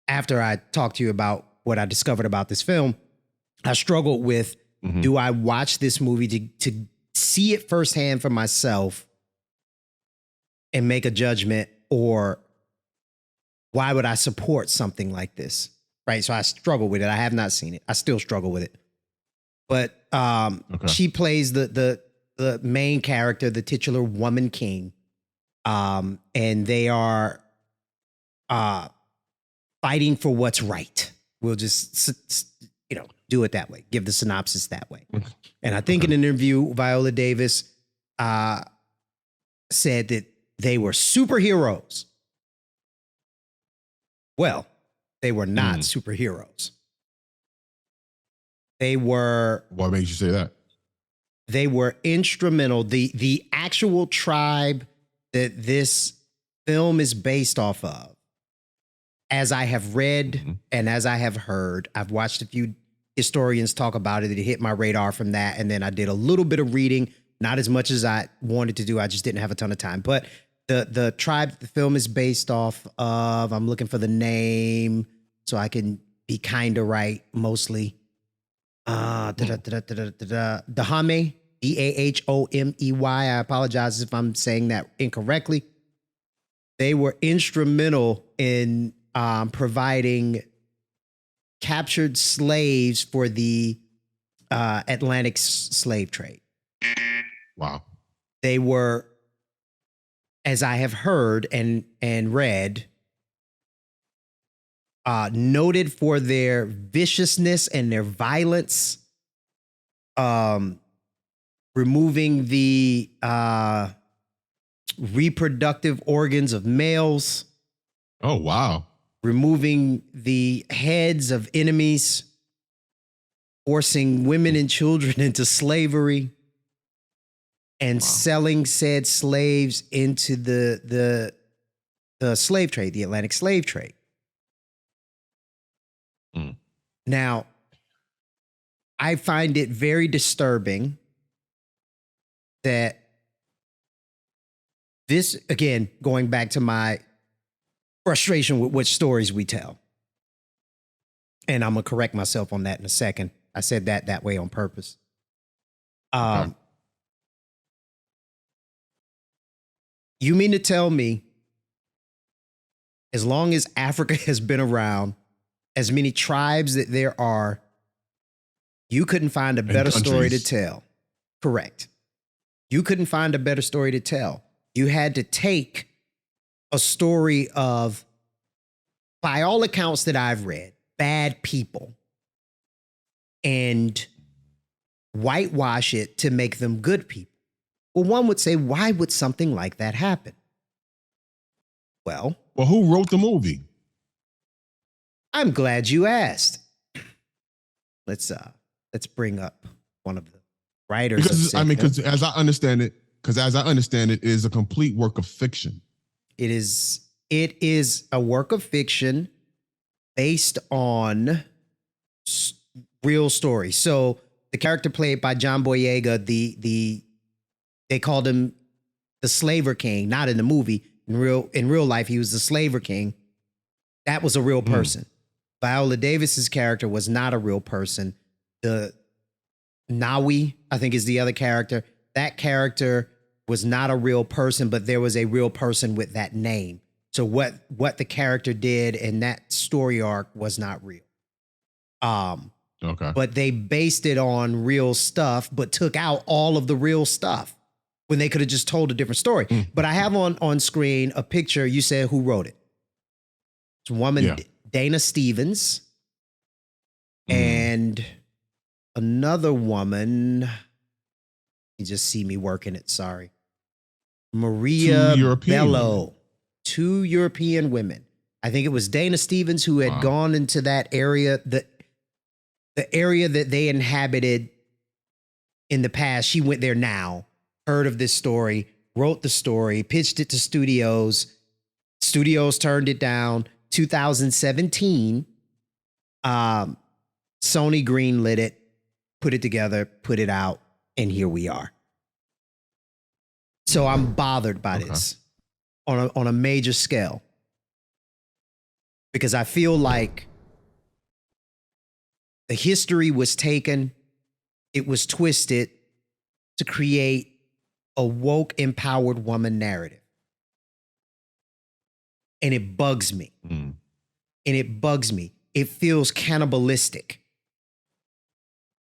after I talked to you about what I discovered about this film, I struggled with, do I watch this movie to see it firsthand for myself and make a judgment, or why would I support something like this? Right. So I struggle with it. I have not seen it. I still struggle with it. But she plays the main character, the titular woman king. And they are fighting for what's right. We'll just, do it that way. Give the synopsis that way. And I think in an interview, Viola Davis said that they were superheroes. Well, they were not superheroes. They were... What makes you say that? They were instrumental. The actual tribe that this film is based off of, as I have read and as I have heard, I've watched a few historians talk about it. It hit my radar from that. And then I did a little bit of reading, not as much as I wanted to do. I just didn't have a ton of time. But the tribe the film is based off of, I'm looking for the name so I can be kind of right, mostly. Dahomey, Dahomey. I apologize if I'm saying that incorrectly. They were instrumental in providing captured slaves for the Atlantic slave trade. Wow. They were, as I have heard and read, noted for their viciousness and their violence, removing the reproductive organs of males. Oh, wow. Removing the heads of enemies, forcing women and children into slavery, and selling said slaves into the slave trade, the Atlantic slave trade. Now, I find it very disturbing that this, again, going back to my frustration with which stories we tell. And I'm going to correct myself on that in a second. I said that way on purpose. You mean to tell me, as long as Africa has been around, as many tribes that there are, you couldn't find a better story to tell? Correct. You couldn't find a better story to tell. You had to take a story of, by all accounts that I've read, bad people, and whitewash it to make them good people. Well, one would say, why would something like that happen? Well, who wrote the movie? I'm glad you asked. Let's bring up one of the writers. Because as I understand it, it is a complete work of fiction. It is a work of fiction based on real stories. So the character played by John Boyega, they called him the Slaver King, not in the movie. In real life, he was the Slaver King. That was a real person. Viola Davis's character was not a real person. The Nawi, I think, is the other character. That character was not a real person, but there was a real person with that name. So what the character did in that story arc was not real. Okay. But they based it on real stuff, but took out all of the real stuff when they could have just told a different story. But I have on screen a picture. You said who wrote it? It's a woman, Dana Stevens, and another woman. You just see me working it. Sorry. Maria Bello. Two European women. I think it was Dana Stevens who had gone into that area, the area that they inhabited in the past. She went there now, heard of this story, wrote the story, pitched it to studios, Studios turned it down. 2017, Sony greenlit it, put it together, put it out, and here we are. So I'm bothered by this on a major scale because I feel like the history was taken, it was twisted to create a woke, empowered woman narrative. And it bugs me. And it bugs me. It feels cannibalistic.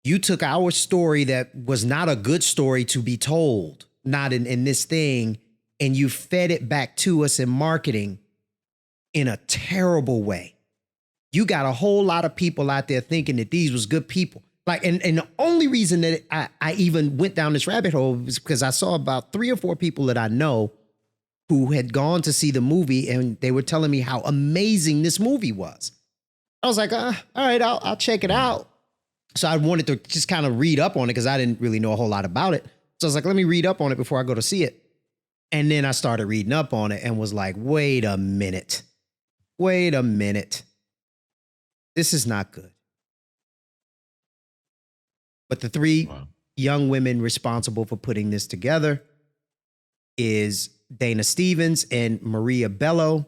You took our story that was not a good story to be told, not in this thing, and you fed it back to us in marketing in a terrible way. You got a whole lot of people out there thinking that these was good people. Like, and the only reason that I even went down this rabbit hole was because I saw about 3 or 4 people that I know who had gone to see the movie, and they were telling me how amazing this movie was. I was like, all right, I'll check it out. So I wanted to just kind of read up on it because I didn't really know a whole lot about it. So I was like, let me read up on it before I go to see it. And then I started reading up on it and was like, wait a minute. This is not good. But the 3 young women responsible for putting this together is Dana Stevens and Maria Bello,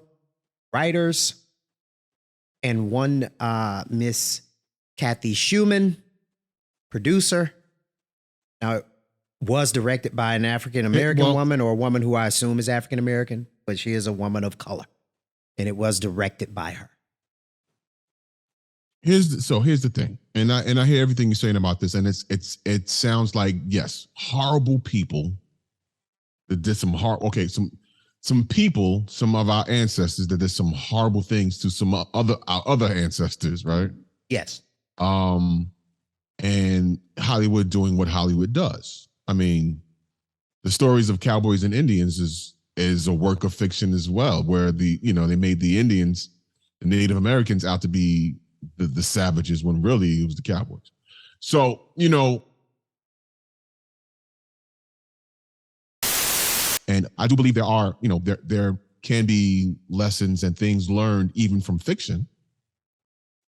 writers, and one Miss Kathy Schumann, producer. Now, it was directed by an African-American woman, or a woman who I assume is African-American, but she is a woman of color. And it was directed by her. Here's the thing, and I hear everything you're saying about this, and it sounds like, yes, horrible people that did some people, some of our ancestors that did some horrible things to some our other ancestors, right? Yes. And Hollywood doing what Hollywood does. I mean, the stories of cowboys and Indians is a work of fiction as well, where they made the Indians, the Native Americans, out to be the savages when really it was the cowboys. So, and I do believe there are, there can be lessons and things learned even from fiction.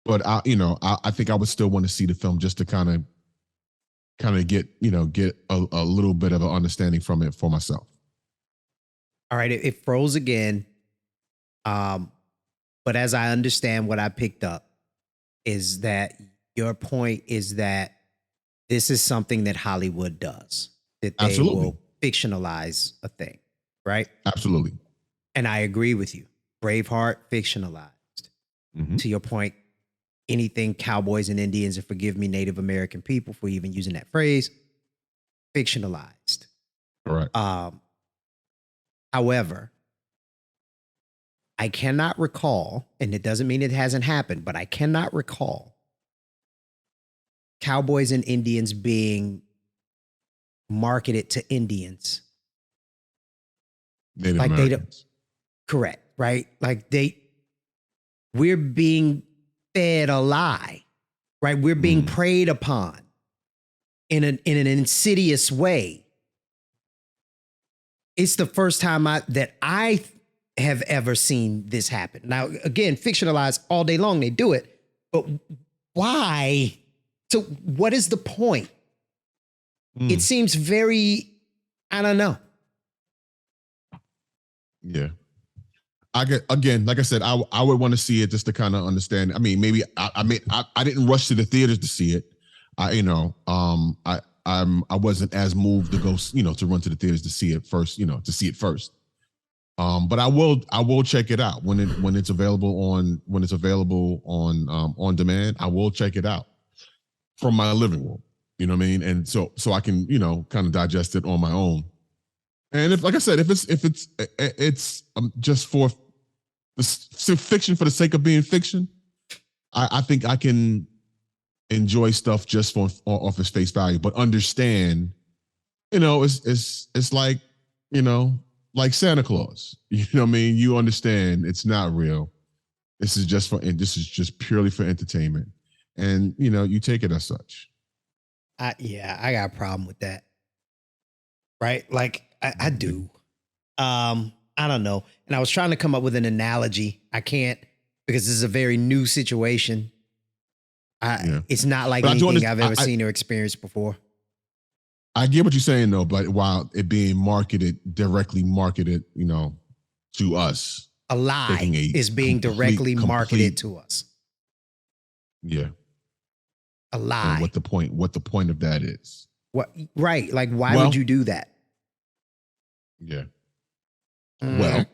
But I think I would still want to see the film just to kind of get a little bit of an understanding from it for myself. All right, it froze again. But as I understand what I picked up is that your point is that this is something that Hollywood does, that they will fictionalize a thing, right? Absolutely. And I agree with you. Braveheart fictionalized. To your point, anything cowboys and Indians, and forgive me, Native American people for even using that phrase, fictionalized. Correct. However, I cannot recall, and it doesn't mean it hasn't happened, but I cannot recall cowboys and Indians being marketed to Indians. Native like Americans. Correct, right? Like we're being fed a lie, right? We're being preyed upon in an insidious way. It's the first time that I have ever seen this happen. Now, again, fictionalized all day long, they do it, but why? So what is the point? It seems very, I don't know. Yeah. I get, again, like I said, I would want to see it just to kind of understand. I mean, maybe I didn't rush to the theaters to see it. I wasn't as moved to go, to run to the theaters to see it first, to see it first. But I will check it out when it's available on demand. I will check it out from my living room. You know what I mean? And so I can, kind of digest it on my own. And if, like I said, if it's just for the fiction for the sake of being fiction, I think I can enjoy stuff just off its face value, but understand, it's like, like Santa Claus. You know what I mean? You understand it's not real. This is just purely for entertainment, and you take it as such. I got a problem with that. Right? Like I do. I'm I don't know. And I was trying to come up with an analogy. I can't because this is a very new situation. It's not like anything I've ever seen or experienced before. I get what you're saying though, but while it being directly marketed, to us, a lie is being directly marketed to us. Yeah, a lie. And what the point of that is? What? Right? Like, why would you do that? Yeah. Well,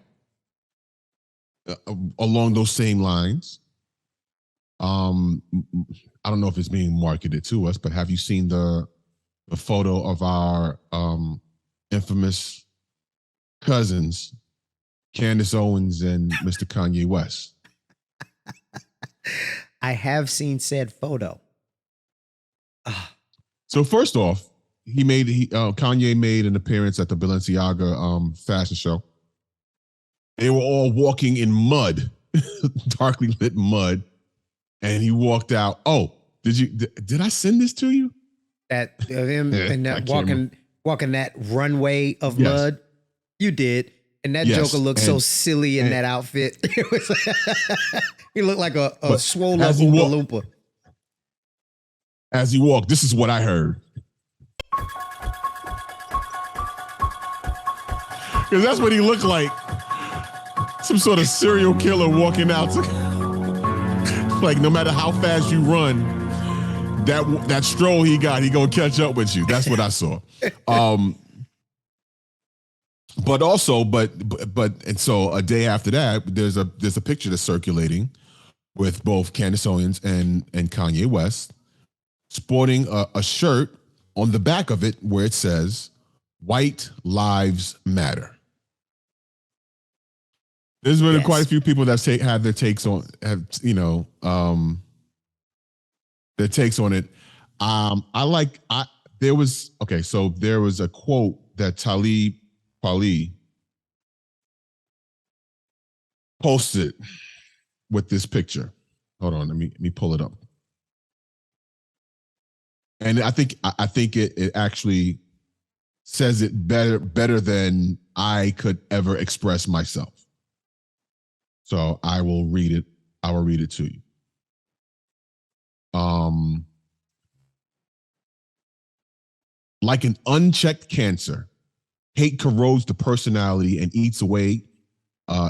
along those same lines, I don't know if it's being marketed to us, but have you seen the photo of our infamous cousins, Candace Owens and Mr. Kanye West? I have seen said photo. So first off, Kanye made an appearance at the Balenciaga fashion show. They were all walking in mud, darkly lit mud, and he walked out. Oh, did I send this to you? That him and that walking that runway of mud. You did. And that Joker looked so silly in that outfit. It was he looked like a swollen Oompa Loompa. As he walked, this is what I heard. Because that's what he looked like. Some sort of serial killer walking out. Like, no matter how fast you run, that stroll he gonna catch up with you. That's what I saw. But also, and so a day after that, there's a picture that's circulating with both Candace Owens and Kanye West sporting a shirt on the back of it where it says "White Lives Matter." There's been quite a few people that have their takes on their takes on it. There was a quote that Talib Kweli posted with this picture. Hold on, let me pull it up. And I think it actually says it better than I could ever express myself. So I will read it. I will read it to you. Like an unchecked cancer, hate corrodes the personality and eats away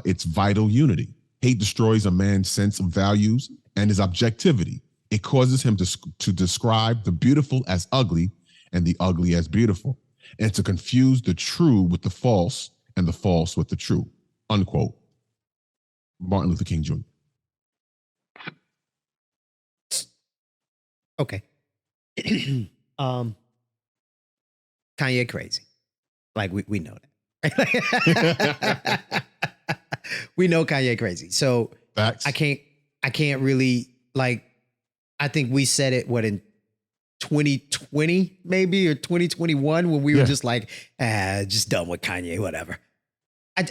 its vital unity. Hate destroys a man's sense of values and his objectivity. It causes him to describe the beautiful as ugly and the ugly as beautiful, and to confuse the true with the false and the false with the true. Unquote. Martin Luther King Jr. Okay. Kanye crazy. Like we know that. We know Kanye crazy. So facts. I can't really I think we said it in 2020 maybe or 2021 when we were just like, just done with Kanye, whatever.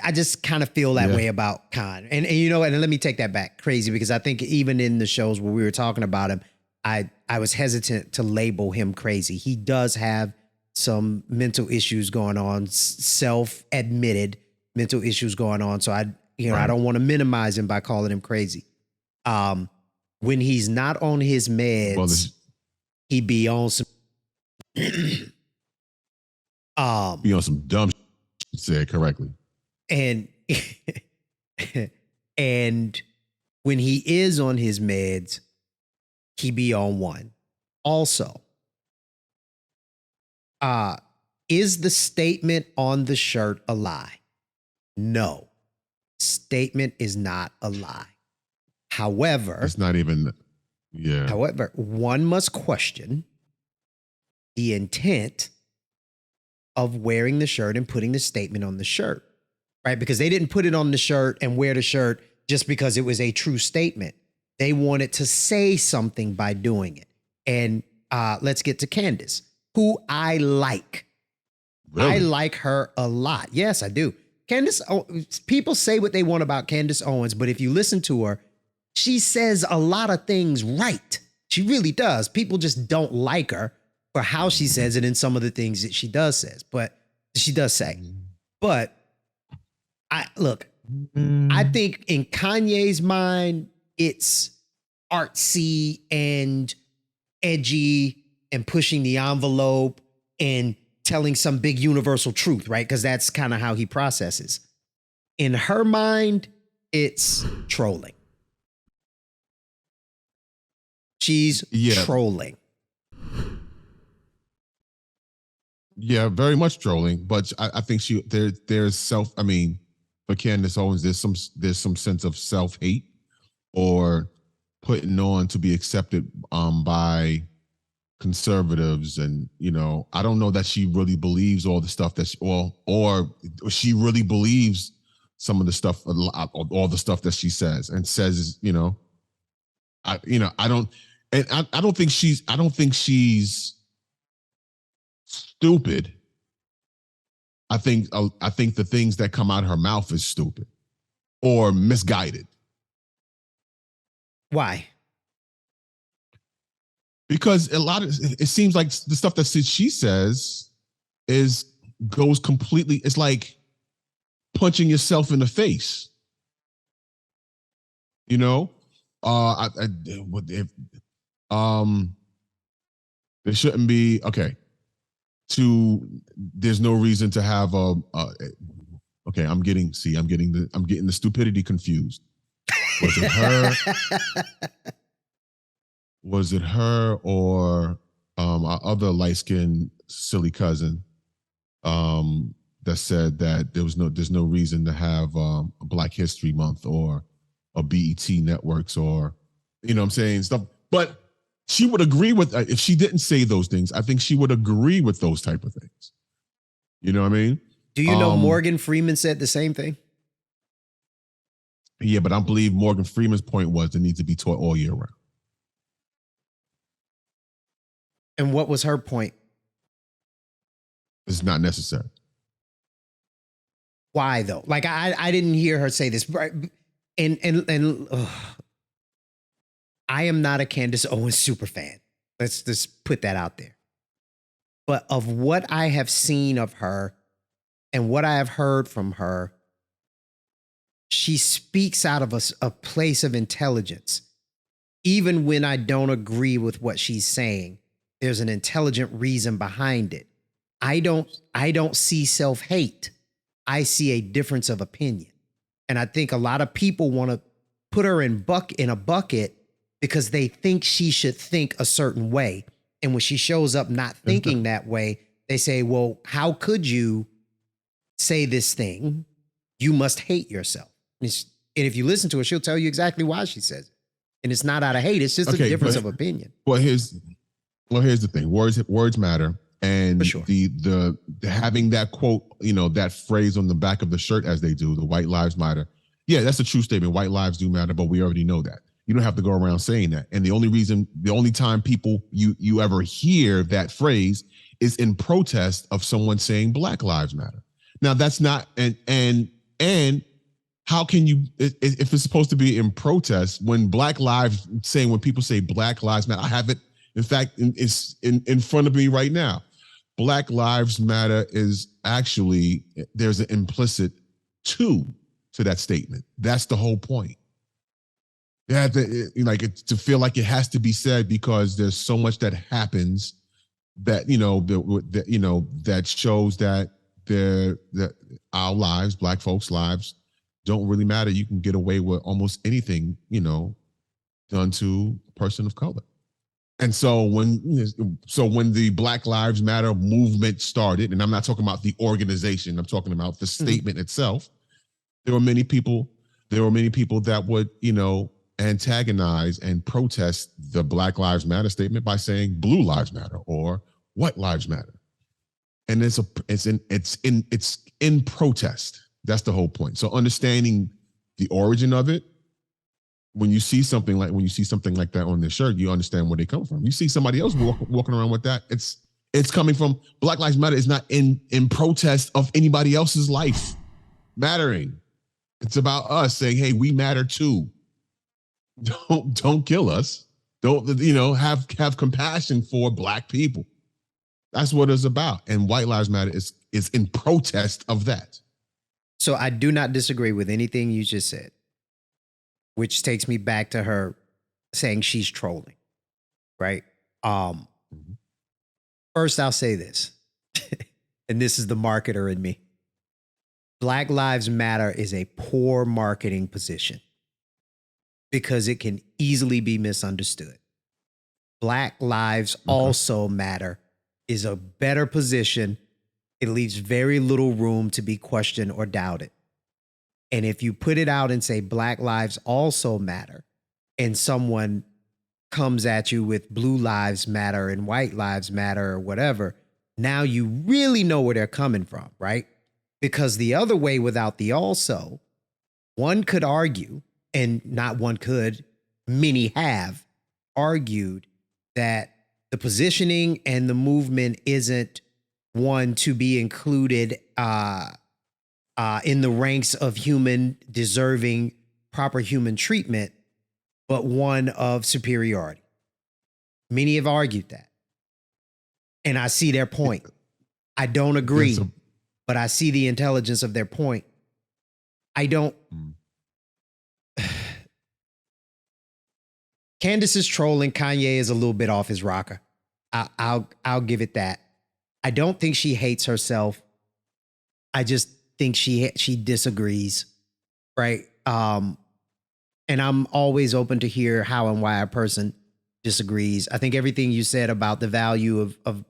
I just kind of feel that way about Kanye. And you know what, and let me take that back. Crazy, because I think even in the shows where we were talking about him, I was hesitant to label him crazy. He does have some mental issues going on, self-admitted mental issues going on. So I don't want to minimize him by calling him crazy. When he's not on his meds, he be on some be on some dumb shit, to say it correctly. And and when he is on his meds, he be on one. Also, is the statement on the shirt a lie? No. Statement is not a lie. However, it's not even, However, one must question the intent of wearing the shirt and putting the statement on the shirt, right? Because they didn't put it on the shirt and wear the shirt just because it was a true statement. They wanted to say something by doing it. And let's get to Candace, who I like. Really? I like her a lot. Yes, I do. Candace, people say what they want about Candace Owens, but if you listen to her, she says a lot of things right. She really does. People just don't like her for how she says it and some of the things that she does say. But I think in Kanye's mind, it's artsy and edgy and pushing the envelope and telling some big universal truth, right? Because that's kind of how he processes. In her mind, it's trolling. She's trolling. Yeah, very much trolling, but I think there's for Candace Owens, there's some sense of self-hate or putting on to be accepted by conservatives, and I don't know that she really believes all the stuff that or she really believes some of the stuff, all the stuff that she says and says. I don't think she's stupid. I think the things that come out of her mouth is stupid or misguided. Why? Because it seems like the stuff that she says goes completely. It's like punching yourself in the face. There shouldn't be there's no reason to have I'm getting the stupidity confused. Was it her or our other light-skinned silly cousin that said that there's no reason to have a Black History Month or a BET networks or what I'm saying, stuff. But she would agree with, if she didn't say those things, I think she would agree with those type of things. You know what I mean? Do you know Morgan Freeman said the same thing? Yeah, but I believe Morgan Freeman's point was it needs to be taught all year round. And what was her point? It's not necessary. Why though? Like I didn't hear her say this. And I am not a Candace Owens super fan. Let's just put that out there. But of what I have seen of her and what I have heard from her, she speaks out of a place of intelligence. Even when I don't agree with what she's saying, there's an intelligent reason behind it. I don't see self-hate. I see a difference of opinion. And I think a lot of people want to put her in a bucket because they think she should think a certain way. And when she shows up not thinking that way, they say, well, how could you say this thing? You must hate yourself. And if you listen to her, she'll tell you exactly why she says it. And it's not out of hate. It's just a difference of opinion. Well, here's the thing. Words matter. And sure. the having that quote, that phrase on the back of the shirt as they do, the white lives matter. Yeah, that's a true statement. White lives do matter, but we already know that. You don't have to go around saying that. And the only time people you ever hear that phrase is in protest of someone saying Black lives matter. Now that's not and how can you, if it's supposed to be in protest when when people say Black lives matter, I have it. In fact, it's in front of me right now. Black Lives Matter is actually, there's an implicit to that statement. That's the whole point. You have to feel like it has to be said because there's so much that happens that that shows that our lives, Black folks' lives, don't really matter. You can get away with almost anything done to a person of color. And so when the Black Lives Matter movement started, and I'm not talking about the organization, I'm talking about the statement itself, there were many people that would, antagonize and protest the Black Lives Matter statement by saying Blue Lives Matter or White Lives Matter. And it's in protest. That's the whole point. So understanding the origin of it, when you see something like that on their shirt, you understand where they come from. You see somebody else walking around with that, it's coming from Black Lives Matter is not in protest of anybody else's life mattering. It's about us saying, hey, we matter too. Don't kill us. Don't have compassion for Black people. That's what it's about. And White Lives Matter is in protest of that. So I do not disagree with anything you just said, which takes me back to her saying she's trolling, right? First, I'll say this, and this is the marketer in me. Black Lives Matter is a poor marketing position because it can easily be misunderstood. Black Lives Also Matter is a better position. It leaves very little room to be questioned or doubted. And if you put it out and say Black Lives Also Matter, and someone comes at you with Blue Lives Matter and White Lives Matter or whatever, now you really know where they're coming from, right? Because the other way without the also, one could argue, and not one could, many have argued that the positioning and the movement isn't one to be included in the ranks of human deserving proper human treatment, but one of superiority. Many have argued that. And I see their point. I don't agree, but I see the intelligence of their point. I don't. Candace is trolling. Kanye is a little bit off his rocker. I'll give it that. I don't think she hates herself. I just think she disagrees, right? And I'm always open to hear how and why a person disagrees. I think everything you said about the value of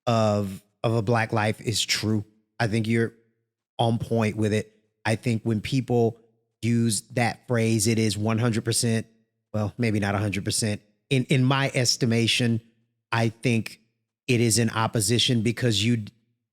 a Black life is true. I think you're on point with it. I think when people use that phrase, it is 100%. Well, maybe not 100%. In my estimation, I think it is in opposition because you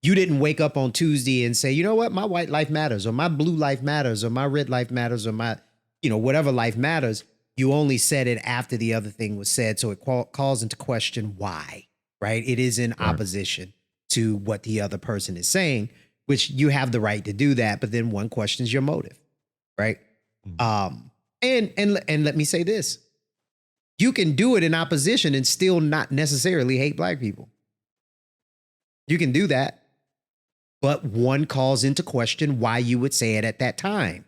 didn't wake up on Tuesday and say, you know what, my white life matters, or my blue life matters, or my red life matters, or my, whatever life matters. You only said it after the other thing was said. So it calls into question why, right? It is in opposition to what the other person is saying, which you have the right to do that. But then one questions your motive, right? And let me say this. You can do it in opposition and still not necessarily hate Black people. You can do that. But one calls into question why you would say it at that time.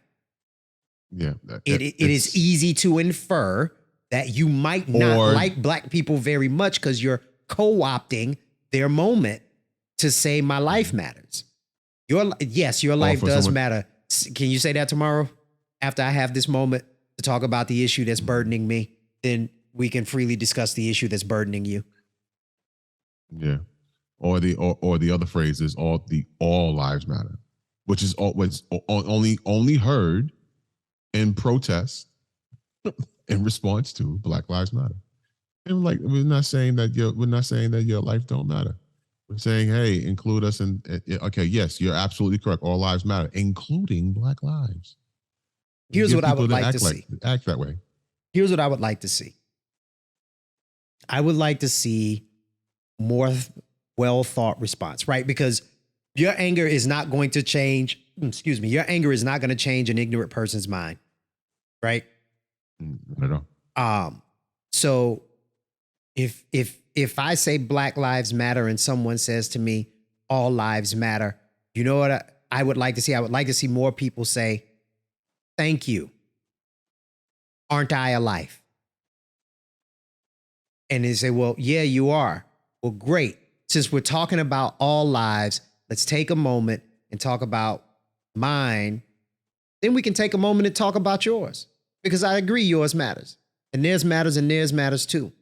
Yeah. It is easy to infer that you might not like Black people very much because you're co-opting their moment to say my life matters. Your life does matter. Can you say that tomorrow after I have this moment to talk about the issue that's burdening me? Then we can freely discuss the issue that's burdening you. Yeah. Or the other phrase is all lives matter, which is only heard in protest in response to Black Lives Matter. And we're not saying that your life don't matter. We're saying, hey, include us in. Okay, yes, you're absolutely correct. All lives matter, including Black lives. Here's what I would like to see. Act that way. Here's what I would like to see. I would like to see more well thought response, right? Because your anger is not going to change. Your anger is not going to change an ignorant person's mind, right? Not at all. So if I say Black Lives Matter and someone says to me, all lives matter, you know what I would like to see? I would like to see more people say, thank you. Aren't I a life? And they say, well, yeah, you are. Well, great. Since we're talking about all lives, let's take a moment and talk about mine. Then we can take a moment and talk about yours. Because I agree yours matters. And theirs matters and theirs matters too.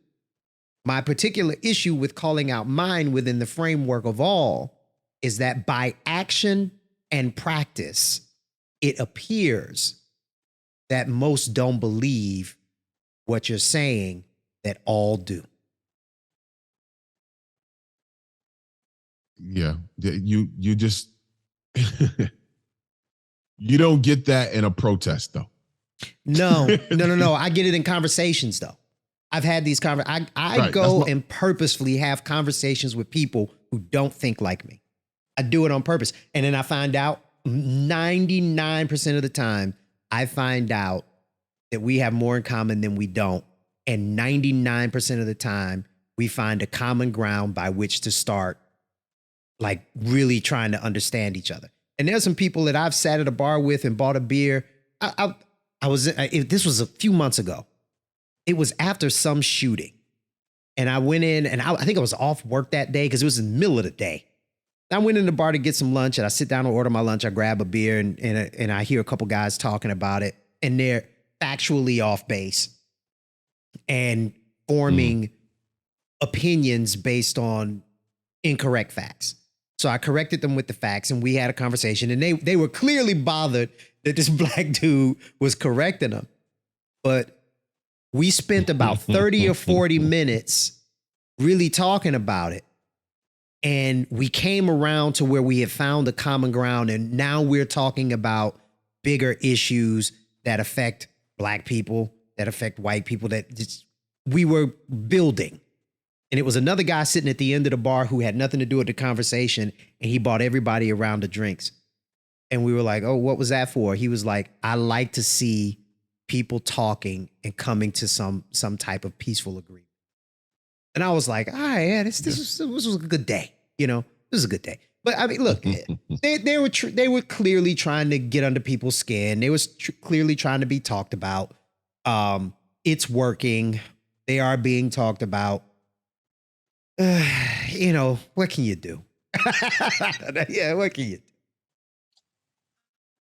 My particular issue with calling out mine within the framework of all is that by action and practice, it appears that most don't believe what you're saying that all do. Yeah, you just you don't get that in a protest though. No. I get it in conversations though. I've had these conversations. I go and purposefully have conversations with people who don't think like me. I do it on purpose. And then I find out 99% of the time, I find out that we have more in common than we don't. And 99% of the time, we find a common ground by which to start, like really trying to understand each other. And there's some people that I've sat at a bar with and bought a beer. This was a few months ago. It was after some shooting. And I went in and I think I was off work that day because it was in the middle of the day. I went in the bar to get some lunch and I sit down and order my lunch. I grab a beer and I hear a couple guys talking about it. And they're factually off base and forming opinions based on incorrect facts. So I corrected them with the facts and we had a conversation and they were clearly bothered that this black dude was correcting them. But we spent about 30 or 40 minutes really talking about it. And we came around to where we had found a common ground. And now we're talking about bigger issues that affect black people, that affect white people, we were building. And it was another guy sitting at the end of the bar who had nothing to do with the conversation. And he bought everybody around the drinks. And we were like, oh, what was that for? He was like, I like to see people talking and coming to some type of peaceful agreement. And I was like, all right, yeah, this was a good day. You know, this was a good day. But I mean, look, they were clearly trying to get under people's skin. They was clearly trying to be talked about. It's working. They are being talked about. You know, what can you do? Yeah, what can you do?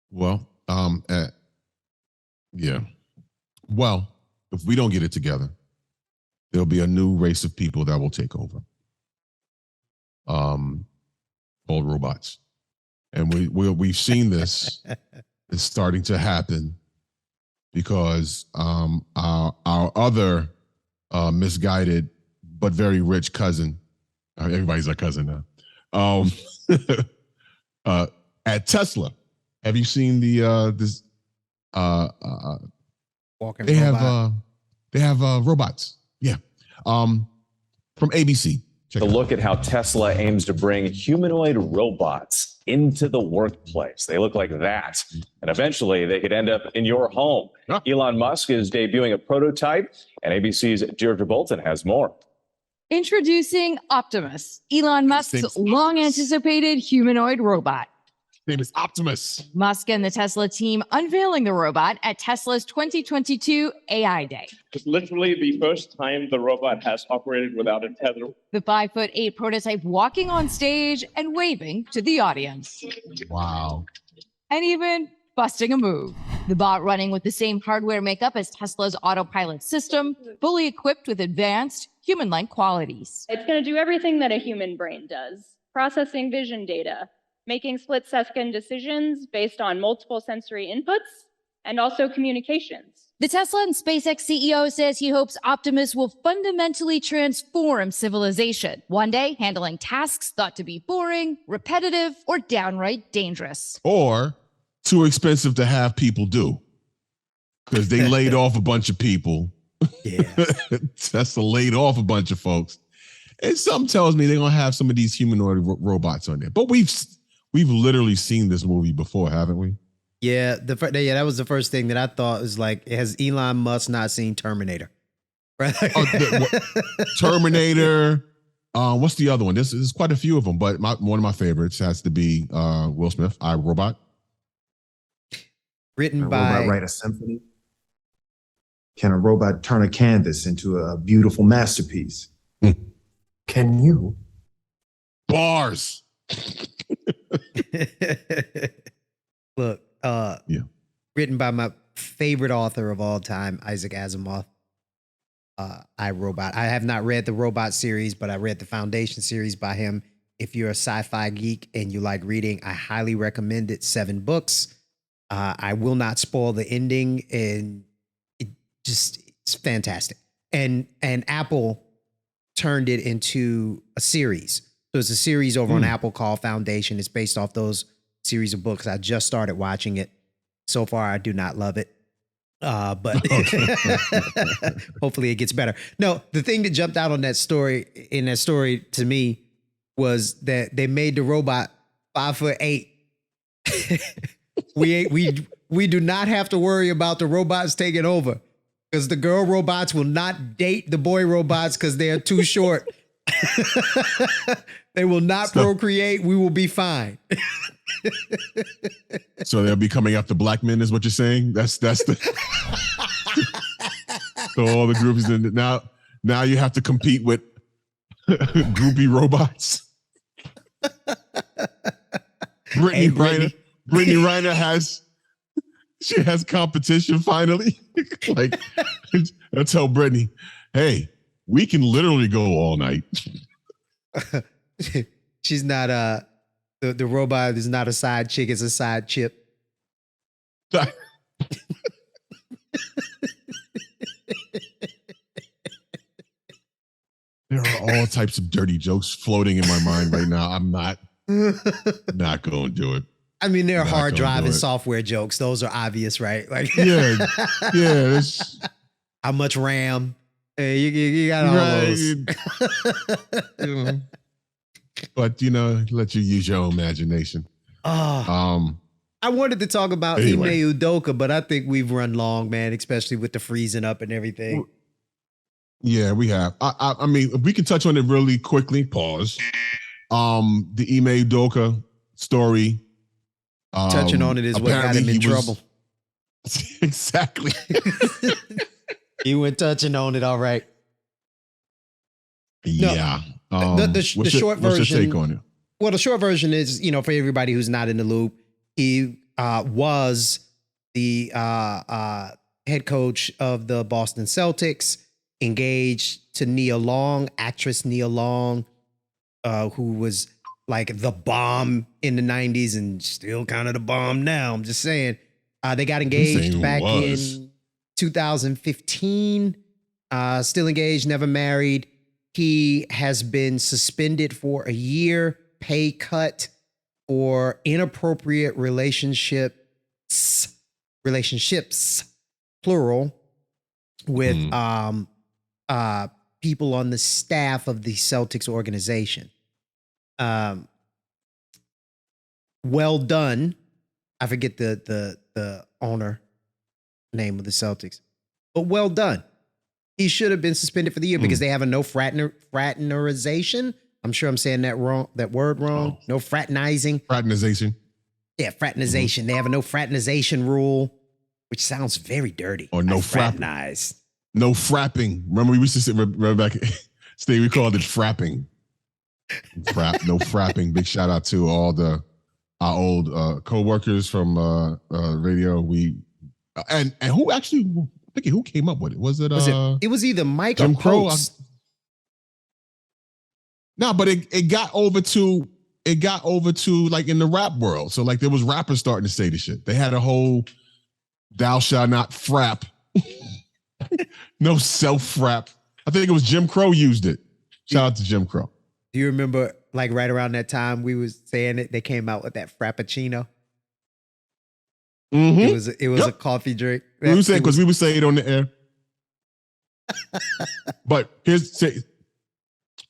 Well, yeah. Well, if we don't get it together, there'll be a new race of people that will take over. Called robots. And we've seen this. It's starting to happen because our other misguided but very rich cousin, everybody's our cousin now, at Tesla. Have you seen this? Walking they robot. have robots. Yeah. From ABC. To look at how Tesla aims to bring humanoid robots into the workplace. They look like that. And eventually they could end up in your home. Elon Musk is debuting a prototype, and ABC's Deirdre Bolton has more. Introducing Optimus, Elon Musk's long-anticipated humanoid robot. His name is Optimus. Musk and the Tesla team unveiling the robot at Tesla's 2022 AI Day. It's literally the first time the robot has operated without a tether. The 5'8" prototype walking on stage and waving to the audience. Wow. And even busting a move. The bot running with the same hardware makeup as Tesla's autopilot system, fully equipped with advanced human-like qualities. It's going to do everything that a human brain does. Processing vision data, making split-second decisions based on multiple sensory inputs, and also communications. The Tesla and SpaceX CEO says he hopes Optimus will fundamentally transform civilization, one day handling tasks thought to be boring, repetitive, or downright dangerous. Or too expensive to have people do. Because they laid off a bunch of people. Yeah. Tesla laid off a bunch of folks. And something tells me they're going to have some of these humanoid robots on there. But we've literally seen this movie before, haven't we? Yeah, that was the first thing that I thought was like, has Elon Musk not seen Terminator? Right? Terminator. What's the other one? There's quite a few of them, but one of my favorites has to be Will Smith, I, Robot. Written by... Can a robot write a symphony? Can a robot turn a canvas into a beautiful masterpiece? Can you? Bars. Look, written by my favorite author of all time, Isaac Asimov. I, Robot. I have not read the Robot series, but I read the Foundation series by him. If you're a sci-fi geek and you like reading, I highly recommend it. 7 books. I will not spoil the ending, and it's fantastic. And Apple turned it into a series. So it's a series over on Apple called Foundation. It's based off those series of books. I just started watching it. So far, I do not love it. But hopefully it gets better. No, the thing that jumped out on that story to me was that they made the robot 5'8". We do not have to worry about the robots taking over, because the girl robots will not date the boy robots because they are too short. They will not procreate. We will be fine. So they'll be coming after black men, is what you're saying? That's the so all the groupies in now you have to compete with groupie robots. Brittany Renner has competition finally. Like, I tell Brittany, hey, we can literally go all night. She's not the robot is not a side chick, it's a side chip. There are all types of dirty jokes floating in my mind right now. I'm not going to do it. I mean, there are hard drive and software jokes. Those are obvious, right? Like, yeah. How much RAM? Hey, you got all those. But let you use your own imagination. I wanted to talk about Ime Udoka, but I think we've run long, man, especially with the freezing up and everything. Yeah, we have. I mean, if we can touch on it really quickly. Pause. The Ime Udoka story. Touching on it is what got him in trouble. Exactly. He went touching on it, all right. Yeah. The short version. What's your take on it? Well, the short version is, for everybody who's not in the loop, he was the head coach of the Boston Celtics, engaged to Nia Long, actress Nia Long, who was like the bomb in the 90s and still kind of the bomb now. I'm just saying. They got engaged back in 2015. Still engaged, never married. He has been suspended for a year, pay cut for inappropriate relationships, plural, with people on the staff of the Celtics organization. Well done. I forget the owner name of the Celtics, but well done. He should have been suspended for the year because they have a no fraternization. I'm sure I'm saying that wrong. That word wrong. No fraternizing. Fraternization. Yeah, fraternization. They have a no fraternization rule, which sounds very dirty. Or no fraternize. No frapping. Remember we used to sit right back. Steve, we called it frapping. No frapping. Big shout out to all our old co-workers from radio. And who actually, who came up with it? Was it? It was either Mike Jim or Crow. No, but it got over to like in the rap world. So like there was rappers starting to say the shit. They had a whole "Thou shalt not frap." No self-frap. I think it was Jim Crow used it. Shout out to Jim Crow. Do you remember, like right around that time, we was saying it? They came out with that Frappuccino. Mm-hmm. It was a coffee drink. We were saying because we would say it on the air. But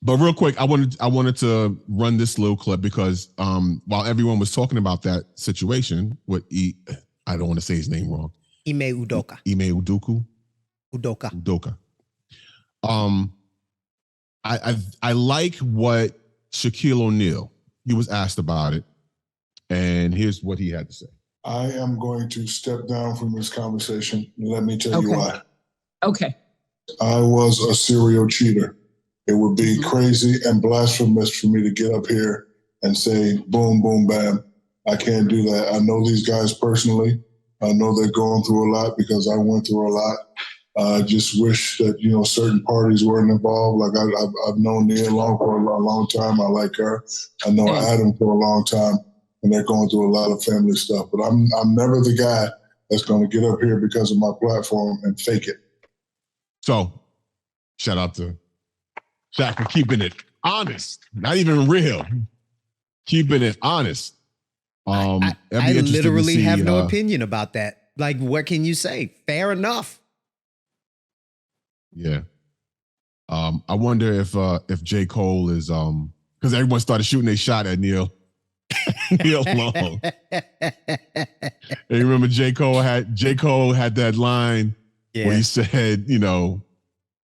real quick, I wanted to run this little clip because while everyone was talking about that situation with I don't want to say his name wrong. Ime Udoka. Ime Udoka. Udoka. I like what Shaquille O'Neal, he was asked about it, and here's what he had to say. I am going to step down from this conversation. Let me tell you why. Okay. I was a serial cheater. It would be crazy and blasphemous for me to get up here and say, boom, boom, bam. I can't do that. I know these guys personally. I know they're going through a lot because I went through a lot. I just wish that, certain parties weren't involved. Like I've known Nia Long for a long time. I like her. I know Adam for a long time, and they're going through a lot of family stuff. But I'm never the guy that's going to get up here because of my platform and fake it. So, shout out to Shaq for keeping it honest, not even real, keeping it honest. I literally have no opinion about that. Like, what can you say? Fair enough. Yeah. I wonder if J. Cole is because everyone started shooting their shot at Neil Long. And you remember J. Cole had that line where he said,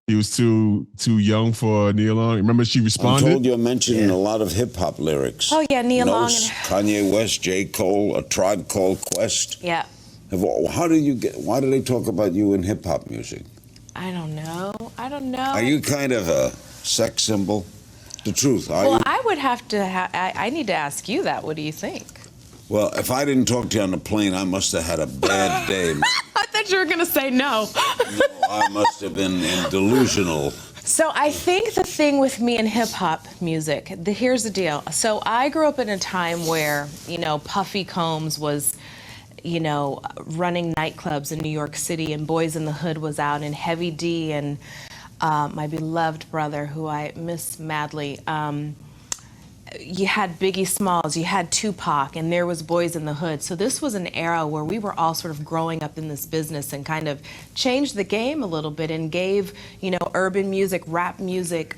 He was too young for Nia Long. Remember, she I'm responded. told you're mentioning a lot of hip hop lyrics. Oh, yeah, Nia Long. Kanye West, J. Cole, A Tribe Called Quest. Yeah. Why do they talk about you in hip hop music? I don't know. Are you kind of a sex symbol? The truth, are Well, you? I would have to. I need to ask you that. What do you think? Well, if I didn't talk to you on the plane, I must have had a bad day. I thought you were gonna say no. I must have been delusional. So I think the thing with me in hip hop music, here's the deal. So I grew up in a time where, Puffy Combs was, running nightclubs in New York City, and Boys in the Hood was out, and Heavy D and my beloved brother, who I miss madly. You had Biggie Smalls, you had Tupac, and there was Boys in the Hood. So this was an era where we were all sort of growing up in this business and kind of changed the game a little bit and gave, urban music, rap music,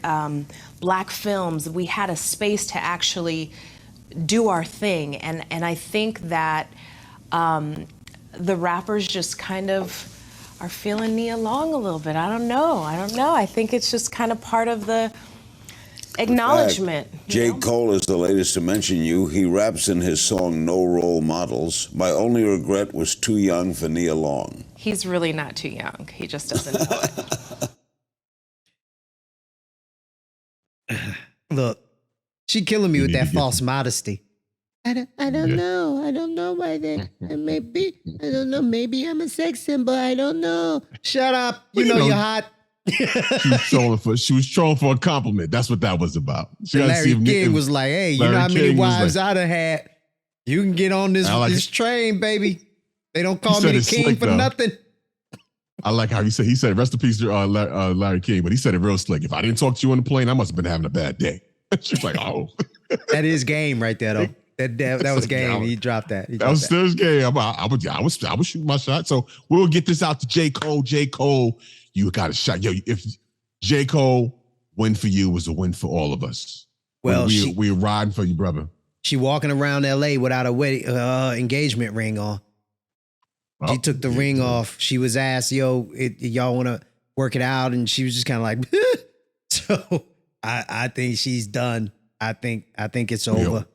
black films. We had a space to actually do our thing. And I think that the rappers just kind of are feeling Nia Long a little bit. I don't know. I think it's just kind of part of the acknowledgement. J. Cole is the latest to mention you. He raps in his song No Role Models. My only regret was too young for Nia Long. He's really not too young. He just doesn't know it. Look, she killing me with that false modesty. I don't know why that. Maybe I don't know. Maybe I'm a sex symbol. I don't know. Shut up. You know you're hot. She was trolling for a compliment. That's what that was about. Larry King was like, "Hey, you know how many wives I'd have had? You can get on this train, baby. They don't call me the king for nothing." I like how he said, rest in peace to Larry King, but he said it real slick. If I didn't talk to you on the plane, I must have been having a bad day. She's like, oh. That is game right there, though. That was game. He dropped that. That was still his game. I was shooting my shot. So we'll get this out to J. Cole. J. Cole, you got a shot. Yo, if J. Cole win for you was a win for all of us. Well, we're riding for you, brother. She walking around LA without a wedding engagement ring on. She took the ring off. She was asked, "Yo, y'all want to work it out?" And she was just kind of like, so I think she's done. I think it's over.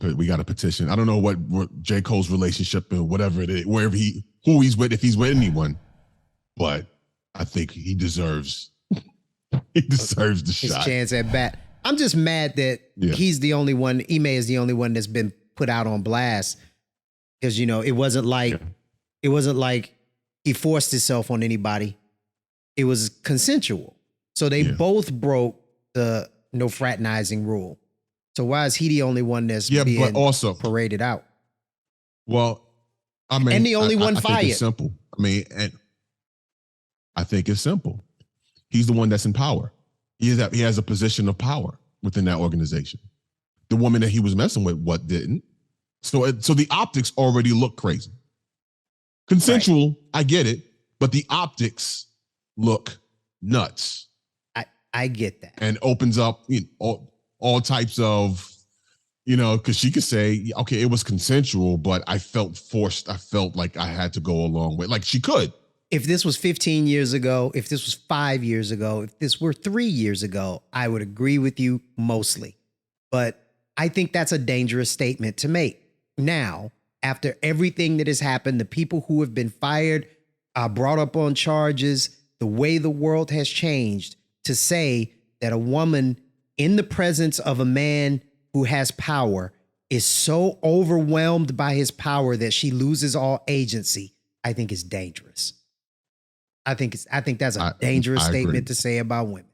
We got a petition. I don't know what J. Cole's relationship and whatever it is, who he's with, if he's with anyone, but I think he deserves the his shot. Chance at bat. I'm just mad that he's the only one. Ime is the only one that's been put out on blast because it wasn't like he forced himself on anybody. It was consensual. So they both broke the no fraternizing rule. So why is he the only one that's being but also paraded out? Well, I mean, and the only one I fired. think it's simple. I mean, and I think it's simple. He's the one that's in power. He has a position of power within that organization. The woman that he was messing with, didn't? So the optics already look crazy. Consensual, right. I get it, but the optics look nuts. I get that, and opens up all types of, because she could say, okay, it was consensual, but I felt forced. I felt like I had to go along with, like she could. If this was 15 years ago, if this was 5 years ago, if this were 3 years ago, I would agree with you mostly. But I think that's a dangerous statement to make. Now, after everything that has happened, the people who have been fired, brought up on charges, the way the world has changed, to say that a woman in the presence of a man who has power is so overwhelmed by his power that she loses all agency, I think is dangerous. I think that's a dangerous statement to say about women.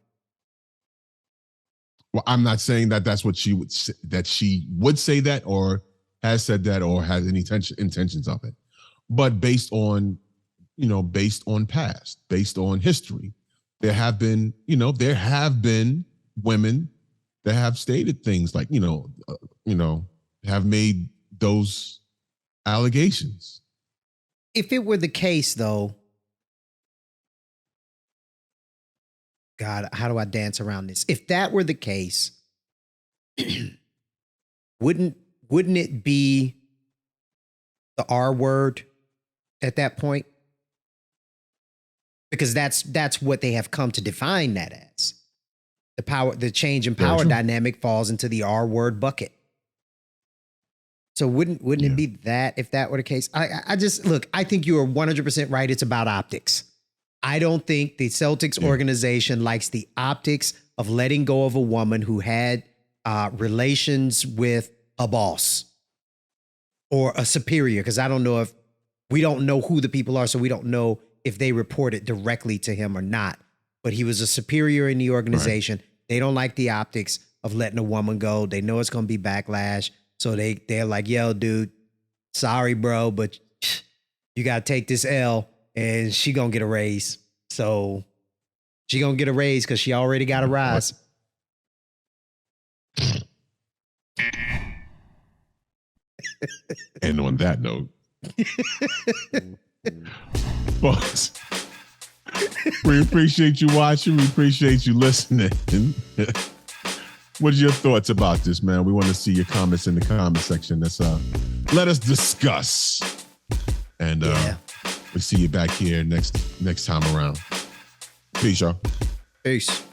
Well, I'm not saying that that's what she would say that or has said that or has any intentions of it, but based on past, based on history, there have been women that have stated things like, have made those allegations. If it were the case, though, God, how do I dance around this? If that were the case, wouldn't it be the R word at that point? because that's what they have come to define that as. The change in power dynamic falls into the R word bucket. So wouldn't it be that if that were the case? I just look, I think you are 100% right. It's about optics. I don't think the Celtics organization likes the optics of letting go of a woman who had relations with a boss or a superior, because we don't know who the people are, so we don't know if they reported directly to him or not. But he was a superior in the organization. Right. They don't like the optics of letting a woman go. They know it's going to be backlash. So they're like, yo, dude, sorry, bro, but you got to take this L and she going to get a raise. So she going to get a raise because she already got a rise. And on that note, folks, we appreciate you watching. We appreciate you listening. What are your thoughts about this, man? We want to see your comments in the comment section. Let us discuss. And we'll see you back here next time around. Peace, y'all. Peace.